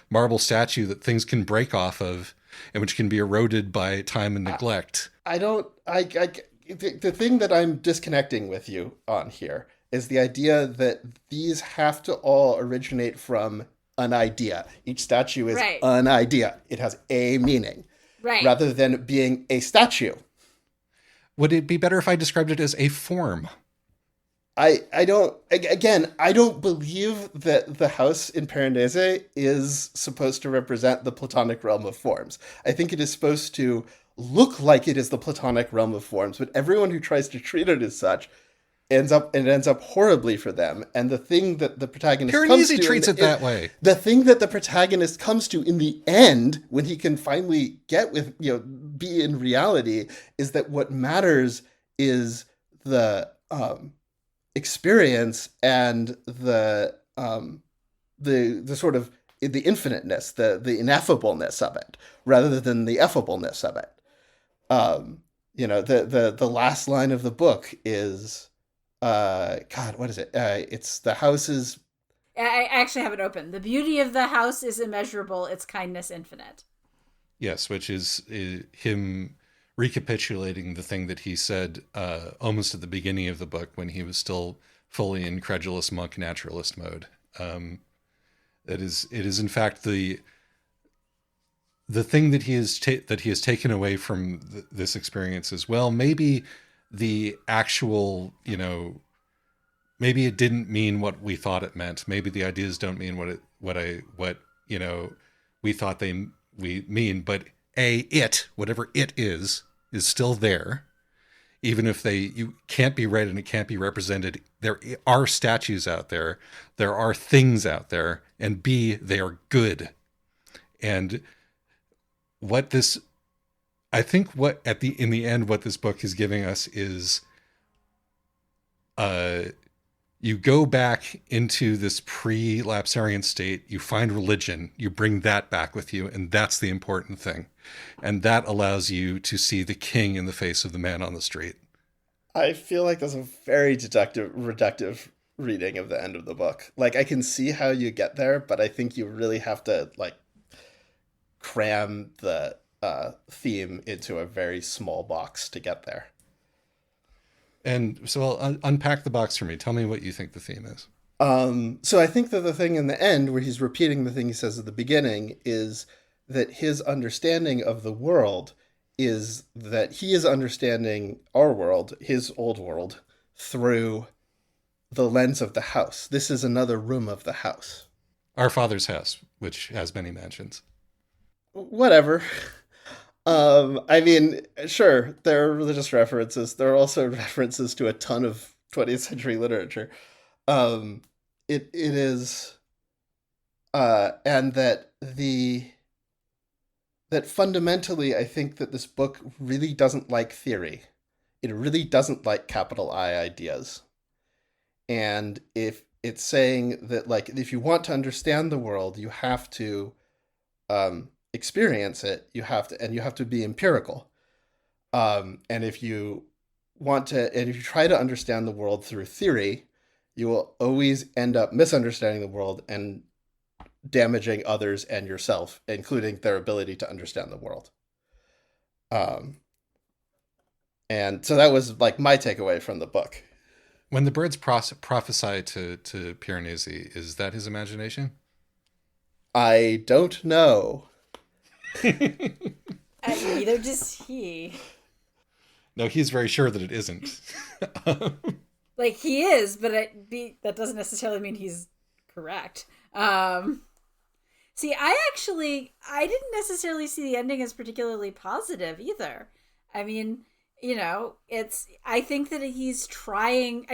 marble statue that things can break off of and which can be eroded by time and neglect. The thing that I'm disconnecting with you on here is the idea that these have to all originate from an idea. Each statue is an idea. It has a meaning. Right. Rather than being a statue. Would it be better if I described it as a form? I don't believe that the house in Piranesi is supposed to represent the Platonic realm of forms. I think it is supposed to look like it is the Platonic realm of forms, but everyone who tries to treat it as such ends up horribly for them. And the thing that the protagonist Piranesi treats it that way. The thing that the protagonist comes to in the end, when he can finally get with, be in reality, is that what matters is the experience and the sort of the infiniteness, the ineffableness of it, rather than the effableness of it. The last line of the book is, God, what is it? It's the house is... I actually have it open. The beauty of the house is immeasurable, its kindness infinite. Yes, which is him recapitulating the thing that he said almost at the beginning of the book when he was still fully incredulous monk naturalist mode. It is in fact the thing that he has taken away from this experience as well. Maybe the actual, maybe it didn't mean what we thought it meant. Maybe the ideas don't mean what we thought we mean, but whatever it is still there. Even if you can't be read and it can't be represented, there are statues out there. There are things out there, and B, they are good. And I think in the end, what this book is giving us is, you go back into this pre-lapsarian state, you find religion, you bring that back with you, and that's the important thing. And that allows you to see the king in the face of the man on the street. I feel like that's a very reductive reading of the end of the book. Like, I can see how you get there, but I think you really have to, cram the theme into a very small box to get there. And so I'll unpack the box for me. Tell me what you think the theme is. So I think that the thing in the end, where he's repeating the thing he says at the beginning, is that his understanding of the world is that he is understanding our world, his old world, through the lens of the house. This is another room of the house. Our father's house, which has many mansions. Whatever. Sure, there are religious references. There are also references to a ton of 20th century literature. It is, and that fundamentally, I think that this book really doesn't like theory. It really doesn't like capital I ideas. And if it's saying that, like, if you want to understand the world, you have to experience it. You have to be empirical. And if you and if you try to understand the world through theory, you will always end up misunderstanding the world and damaging others and yourself, including their ability to understand the world. Um, and so that was like my takeaway from the book. When the birds prophesy to Piranesi, is that his imagination? I don't know. Neither does he. No, he's very sure that it isn't. Like, he is, but that doesn't necessarily mean he's correct. See, I didn't necessarily see the ending as particularly positive either. I mean, I think he's trying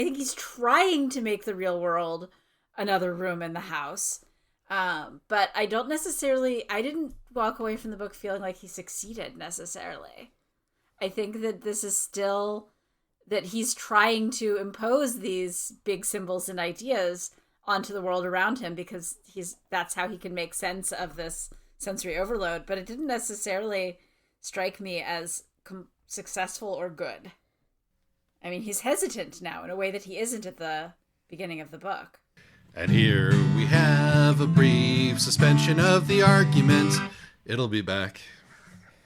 to make the real world another room in the house. But I didn't walk away from the book feeling like he succeeded necessarily. I think that this is still that he's trying to impose these big symbols and ideas onto the world around him because that's how he can make sense of this sensory overload. But it didn't necessarily strike me as successful or good. I mean, he's hesitant now in a way that he isn't at the beginning of the book. And here we have a brief suspension of the argument. It'll be back.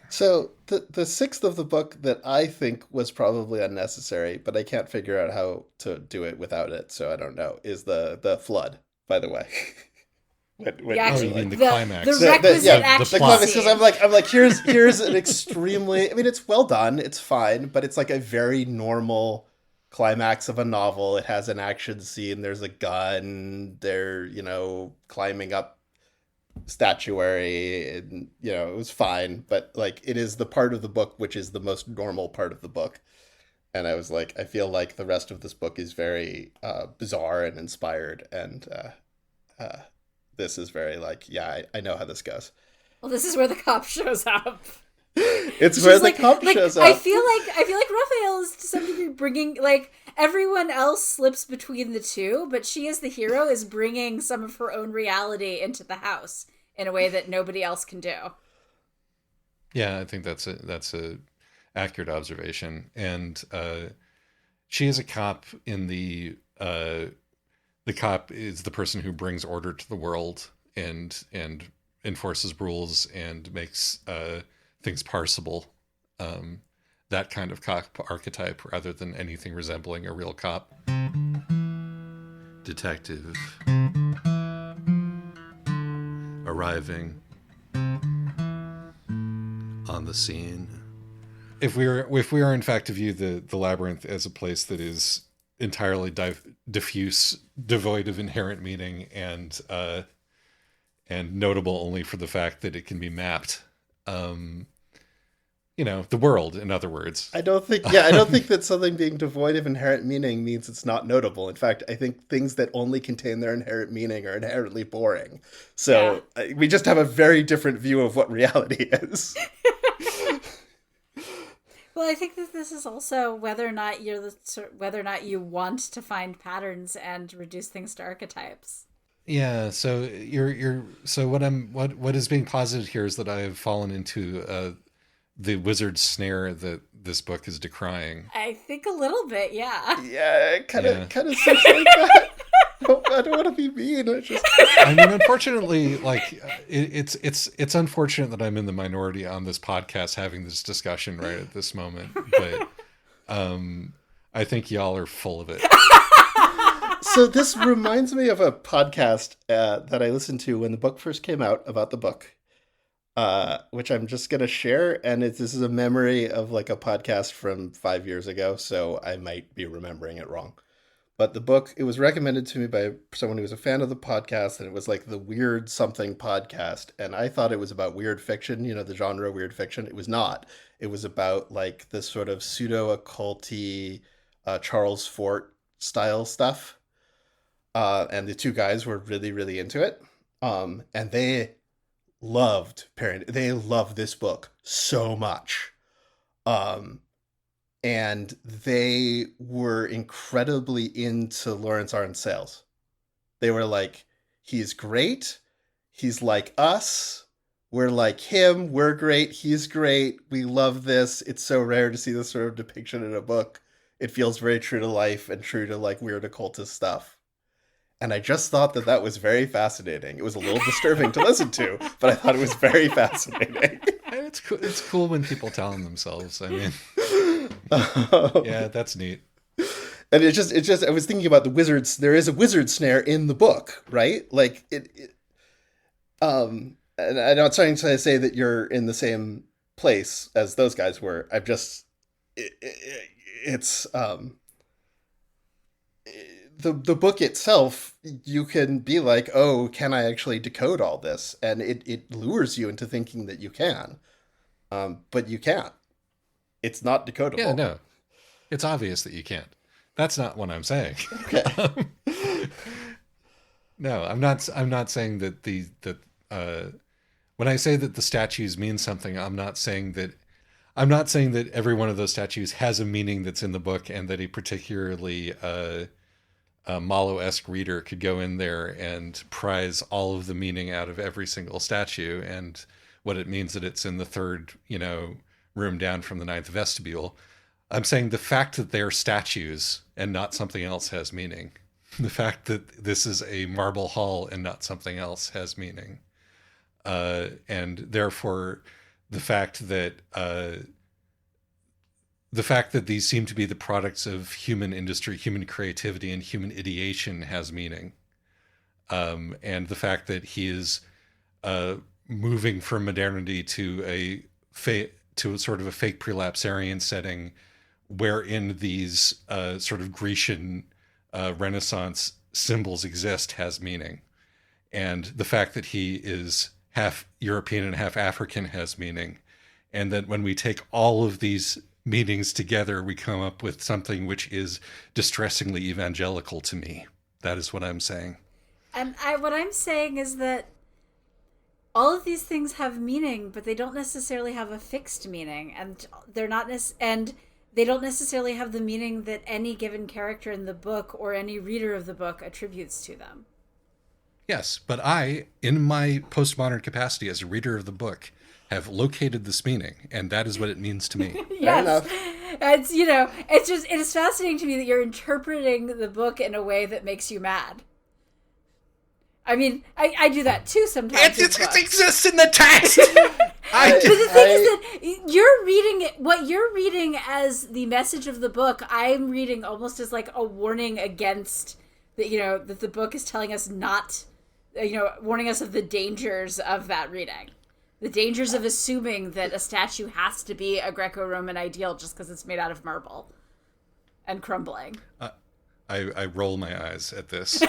So the sixth of the book that I think was probably unnecessary, but I can't figure out how to do it without it, so I don't know, is the flood, by the way. You mean the climax. The requisite the climax, because I'm like, here's an extremely, I mean, it's well done, it's fine, but it's like a very normal climax of a novel. It has an action scene, there's a gun, they're, climbing up statuary, and it was fine, but like, it is the part of the book which is the most normal part of the book. And I was like, I feel like the rest of this book is very bizarre and inspired, and this is very like, yeah, I know how this goes. Well, this is where the cop shows up. It's where the cop shows up. I feel like Raphael is to some degree bringing, like, everyone else slips between the two, but she as the hero is bringing some of her own reality into the house in a way that nobody else can do. Yeah, I think that's a accurate observation. And she is a cop in the cop is the person who brings order to the world and enforces rules and makes things parsable. That kind of cop archetype rather than anything resembling a real cop. Detective arriving on the scene. If we are in fact to view the labyrinth as a place that is entirely diffuse, devoid of inherent meaning, and notable only for the fact that it can be mapped, the world, in other words. I don't think that something being devoid of inherent meaning means it's not notable. In fact, I think things that only contain their inherent meaning are inherently boring. So we just have a very different view of what reality is. Well, I think that this is also whether or not you want to find patterns and reduce things to archetypes. Yeah, so what is being posited here is that I have fallen into the wizard snare that this book is decrying. I think a little bit, yeah. Yeah, kind of seems like that. I don't want to be mean. I mean, unfortunately, like it's unfortunate that I'm in the minority on this podcast having this discussion right at this moment, but I think y'all are full of it. So this reminds me of a podcast that I listened to when the book first came out about the book, which I'm just going to share. And this is a memory of like a podcast from 5 years ago, so I might be remembering it wrong. But the book, it was recommended to me by someone who was a fan of the podcast, and it was like the Weird Something podcast. And I thought it was about weird fiction, the genre weird fiction. It was not. It was about like this sort of pseudo-occulty Charles Fort style stuff. And the two guys were really, really into it. And they loved this book so much. and they were incredibly into Lawrence Arn's sales. They were like, he's great. He's like us. We're like him. We're great. He's great. We love this. It's so rare to see this sort of depiction in a book. It feels very true to life and true to like weird occultist stuff. And I just thought that that was very fascinating. It was a little disturbing to listen to, but I thought it was very fascinating. It's cool. It's cool when people tell them themselves. I mean, yeah, that's neat. And it's just, I was thinking about the wizards. There is a wizard snare in the book, right? Like and I'm not trying to say that you're in the same place as those guys were. I've just, it's, the book itself, you can be like, oh, can I actually decode all this? And it lures you into thinking that you can. But you can't. It's not decodable. Yeah, no. It's obvious that you can't. That's not what I'm saying. Okay. No, I'm not saying that when I say that the statues mean something, I'm not saying that every one of those statues has a meaning that's in the book, and that a particularly Malo-esque reader could go in there and prize all of the meaning out of every single statue and what it means that it's in the third, room down from the ninth vestibule. I'm saying the fact that they're statues and not something else has meaning. The fact that this is a marble hall and not something else has meaning. And therefore, the fact that these seem to be the products of human industry, human creativity, and human ideation has meaning. And the fact that he is moving from modernity to a sort of a fake prelapsarian setting, wherein these sort of Grecian Renaissance symbols exist, has meaning. And the fact that he is half European and half African has meaning. And that when we take all of these meanings together, we come up with something which is distressingly evangelical to me. That is what I'm saying. And what I'm saying is that all of these things have meaning, but they don't necessarily have a fixed meaning, and they're not and they don't necessarily have the meaning that any given character in the book or any reader of the book attributes to them. Yes, but I, in my postmodern capacity as a reader of the book, have located this meaning, and that is what it means to me. Yes. It's, it is fascinating to me that you're interpreting the book in a way that makes you mad. I mean, I do that too sometimes. It exists in the text! But the thing is that you're reading what you're reading as the message of the book. I'm reading almost as like a warning against that. That the book is telling us not, warning us of the dangers of that reading, the dangers of assuming that a statue has to be a Greco-Roman ideal just because it's made out of marble and crumbling. I roll my eyes at this.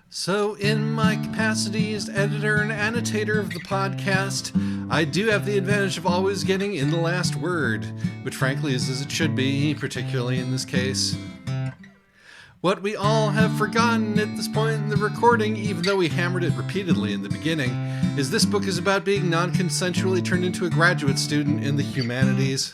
So, in my capacity as editor and annotator of the podcast, I do have the advantage of always getting in the last word, which frankly is as it should be, particularly in this case. What we all have forgotten at this point in the recording, even though we hammered it repeatedly in the beginning, is this book is about being non-consensually turned into a graduate student in the humanities,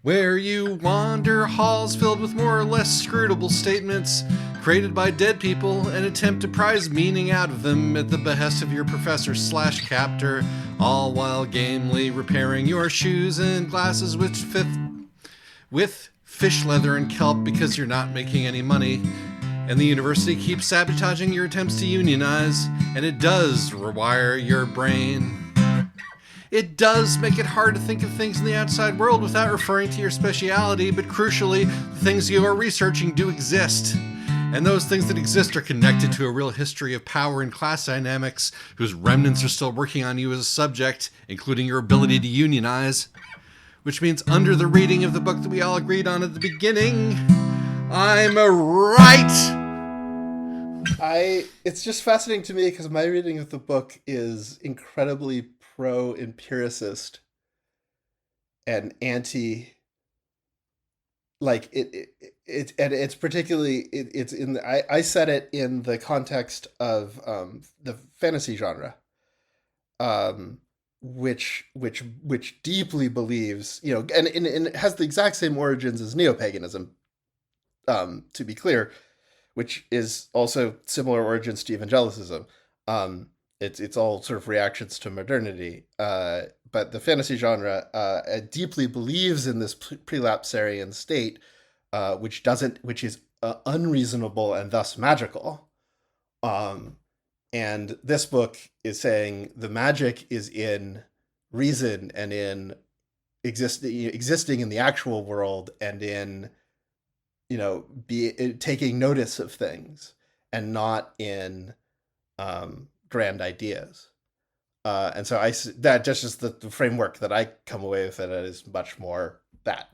where you wander halls filled with more or less scrutable statements created by dead people and attempt to prize meaning out of them at the behest of your professor/captor, all while gamely repairing your shoes and glasses with fish leather and kelp because you're not making any money. And the university keeps sabotaging your attempts to unionize, and it does rewire your brain. It does make it hard to think of things in the outside world without referring to your speciality, but crucially, the things you are researching do exist. And those things that exist are connected to a real history of power and class dynamics, whose remnants are still working on you as a subject, including your ability to unionize. Which means under the reading of the book that we all agreed on at the beginning, I'm right! It's just fascinating to me because my reading of the book is incredibly pro-empiricist and anti, like it's particularly it's in the, I set it in the context of the fantasy genre, which deeply believes, and it has the exact same origins as neo-paganism, to be clear, which is also similar origins to evangelicism. It's all sort of reactions to modernity. But the fantasy genre deeply believes in this prelapsarian state, which is unreasonable and thus magical. And this book is saying the magic is in reason and in existing in the actual world and in taking notice of things and not in grand ideas. And so that just is the framework that I come away with, and it is much more that.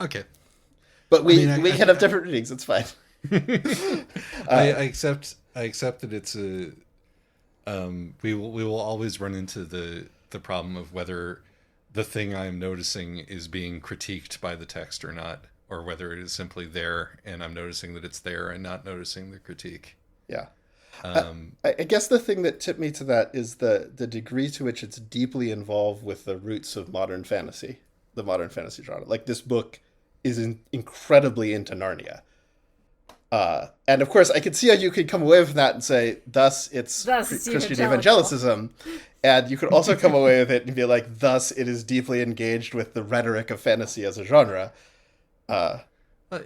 Okay, but we can have different readings. It's fine. I accept that it's a. We will always run into the problem of whether the thing I'm noticing is being critiqued by the text or not, or whether it is simply there and I'm noticing that it's there and not noticing the critique. Yeah. I guess the thing that tipped me to that is the degree to which it's deeply involved with the roots of modern fantasy, the modern fantasy genre. Like, this book is incredibly into Narnia. And of course, I could see how you could come away from that and say, thus it's Christian evangelicism. And you could also come away with it and be like, thus it is deeply engaged with the rhetoric of fantasy as a genre.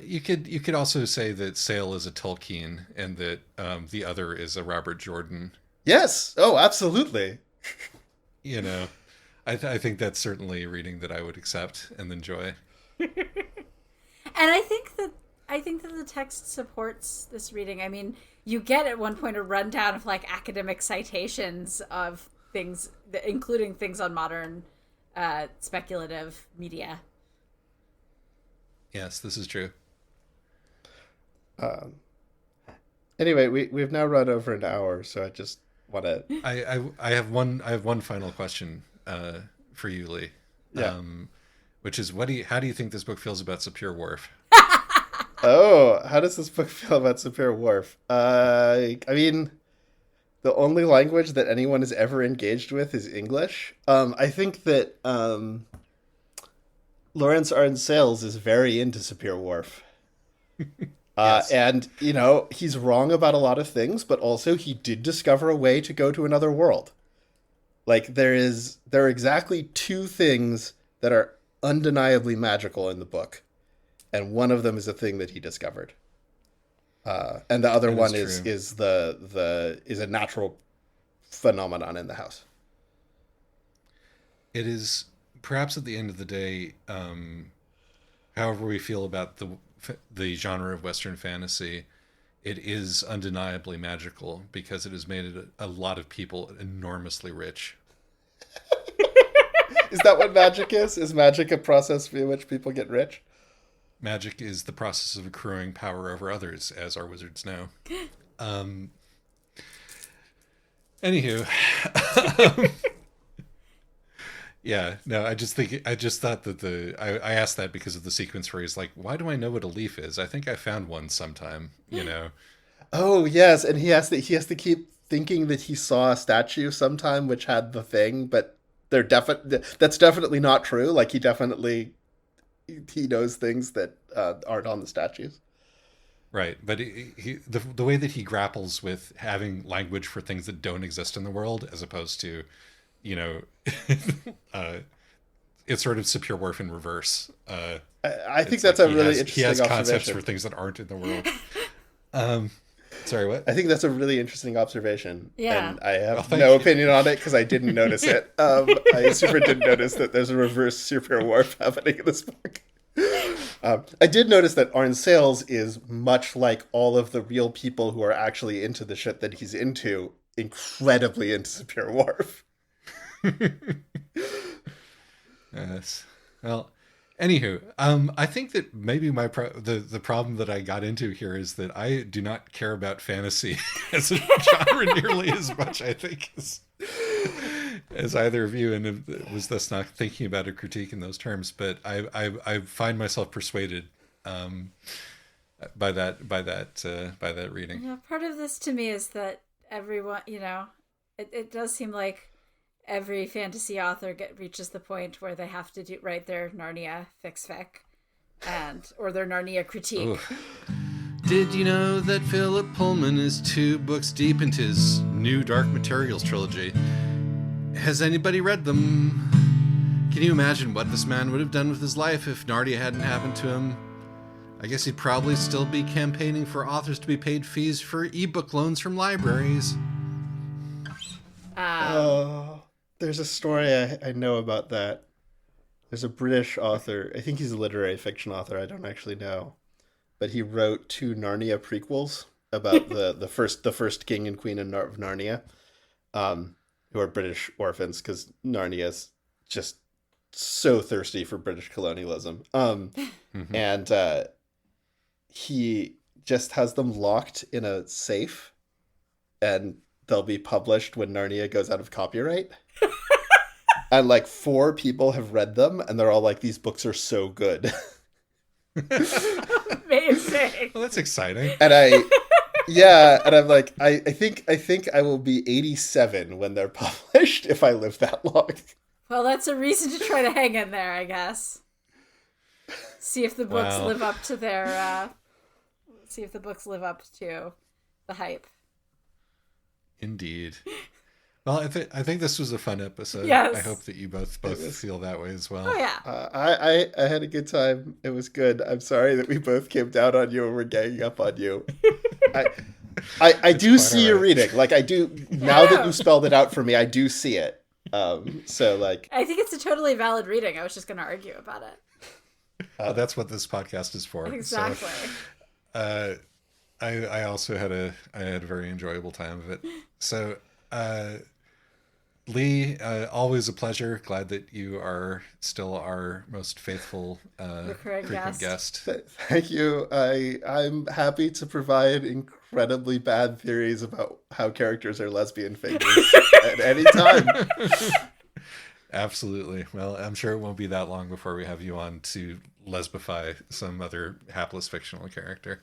You could also say that Sale is a Tolkien and that the other is a Robert Jordan. Yes. Oh, absolutely. I think that's certainly a reading that I would accept and enjoy. And I think that the text supports this reading. I mean, you get at one point a rundown of like academic citations of things, including things on modern speculative media. Yes, this is true. Anyway, we've now run over an hour, so I just want to. I have one final question for you, Lee. Yeah. Which is, how do you think this book feels about Sapir Whorf? Oh, how does this book feel about Sapir Whorf? I mean, the only language that anyone has ever engaged with is English. I think that Lawrence Arnsales is very into Sapir Whorf. Yes. And, he's wrong about a lot of things, but also he did discover a way to go to another world. Like, there are exactly two things that are undeniably magical in the book. And one of them is a thing that he discovered. And the other one is a natural phenomenon in the house. It is perhaps at the end of the day, however we feel about the genre of Western fantasy, it is undeniably magical because it has made a lot of people enormously rich. Is that what magic is? Is magic a process via which people get rich? Magic is the process of accruing power over others, as our wizards know. Anywho. Yeah, no, I just thought that I asked that because of the sequence where he's like, why do I know what a leaf is? I think I found one sometime, Oh, yes, and he has to keep thinking that he saw a statue sometime which had the thing, but that's definitely not true. Like, he knows things that aren't on the statues. Right, but the way that he grapples with having language for things that don't exist in the world, as opposed to, it's sort of Sapir Whorf in reverse. I think that's a really interesting observation. He has concepts for things that aren't in the world. Sorry, what? I think that's a really interesting observation. Yeah. And I have no opinion on it because I didn't notice it. I super didn't notice that there's a reverse Sapir Whorf happening in this book. I did notice that Arnsales is much like all of the real people who are actually into the shit that he's into, incredibly into Sapir Whorf. Yes. Well, anywho, I think that maybe the problem that I got into here is that I do not care about fantasy as a genre nearly as much, I think, as either of you, and was thus not thinking about a critique in those terms. But I find myself persuaded by that reading. Yeah, part of this to me is that everyone, it does seem like every fantasy author reaches the point where they have to write their Narnia fic or their Narnia critique. Ooh. Did you know that Philip Pullman is 2 books deep into his new Dark Materials trilogy? Has anybody read them? Can you imagine what this man would have done with his life if Narnia hadn't happened to him? I guess he'd probably still be campaigning for authors to be paid fees for ebook loans from libraries. There's a story I know about that. There's a British author, I think he's a literary fiction author, I don't actually know. But he wrote 2 Narnia prequels about the first king and queen of Narnia, who are British orphans, because Narnia is just so thirsty for British colonialism. And he just has them locked in a safe, and they'll be published when Narnia goes out of copyright. And like 4 people have read them, and they're all like, these books are so good. Amazing. Well, that's exciting. And I'm like, I think I will be 87 when they're published if I live that long. Well, that's a reason to try to hang in there, I guess. See if the books live up to their see if the books live up to the hype. Indeed. Well, I think this was a fun episode. Yes. I hope that you both feel that way as well. Oh yeah. I had a good time. It was good. I'm sorry that we both came down on you and we're ganging up on you. I do see your reading. Like I do now that you spelled it out for me. I do see it. So like, I think it's a totally valid reading. I was just going to argue about it. That's what this podcast is for. Exactly. So, I also had a very enjoyable time of it. So, Lee, always a pleasure. Glad that you are still our most faithful frequent guest. Thank you. I'm happy to provide incredibly bad theories about how characters are lesbian figures at any time. Absolutely. Well, I'm sure it won't be that long before we have you on to lesbify some other hapless fictional character.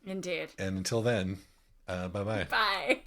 Indeed. And until then, bye-bye. Bye.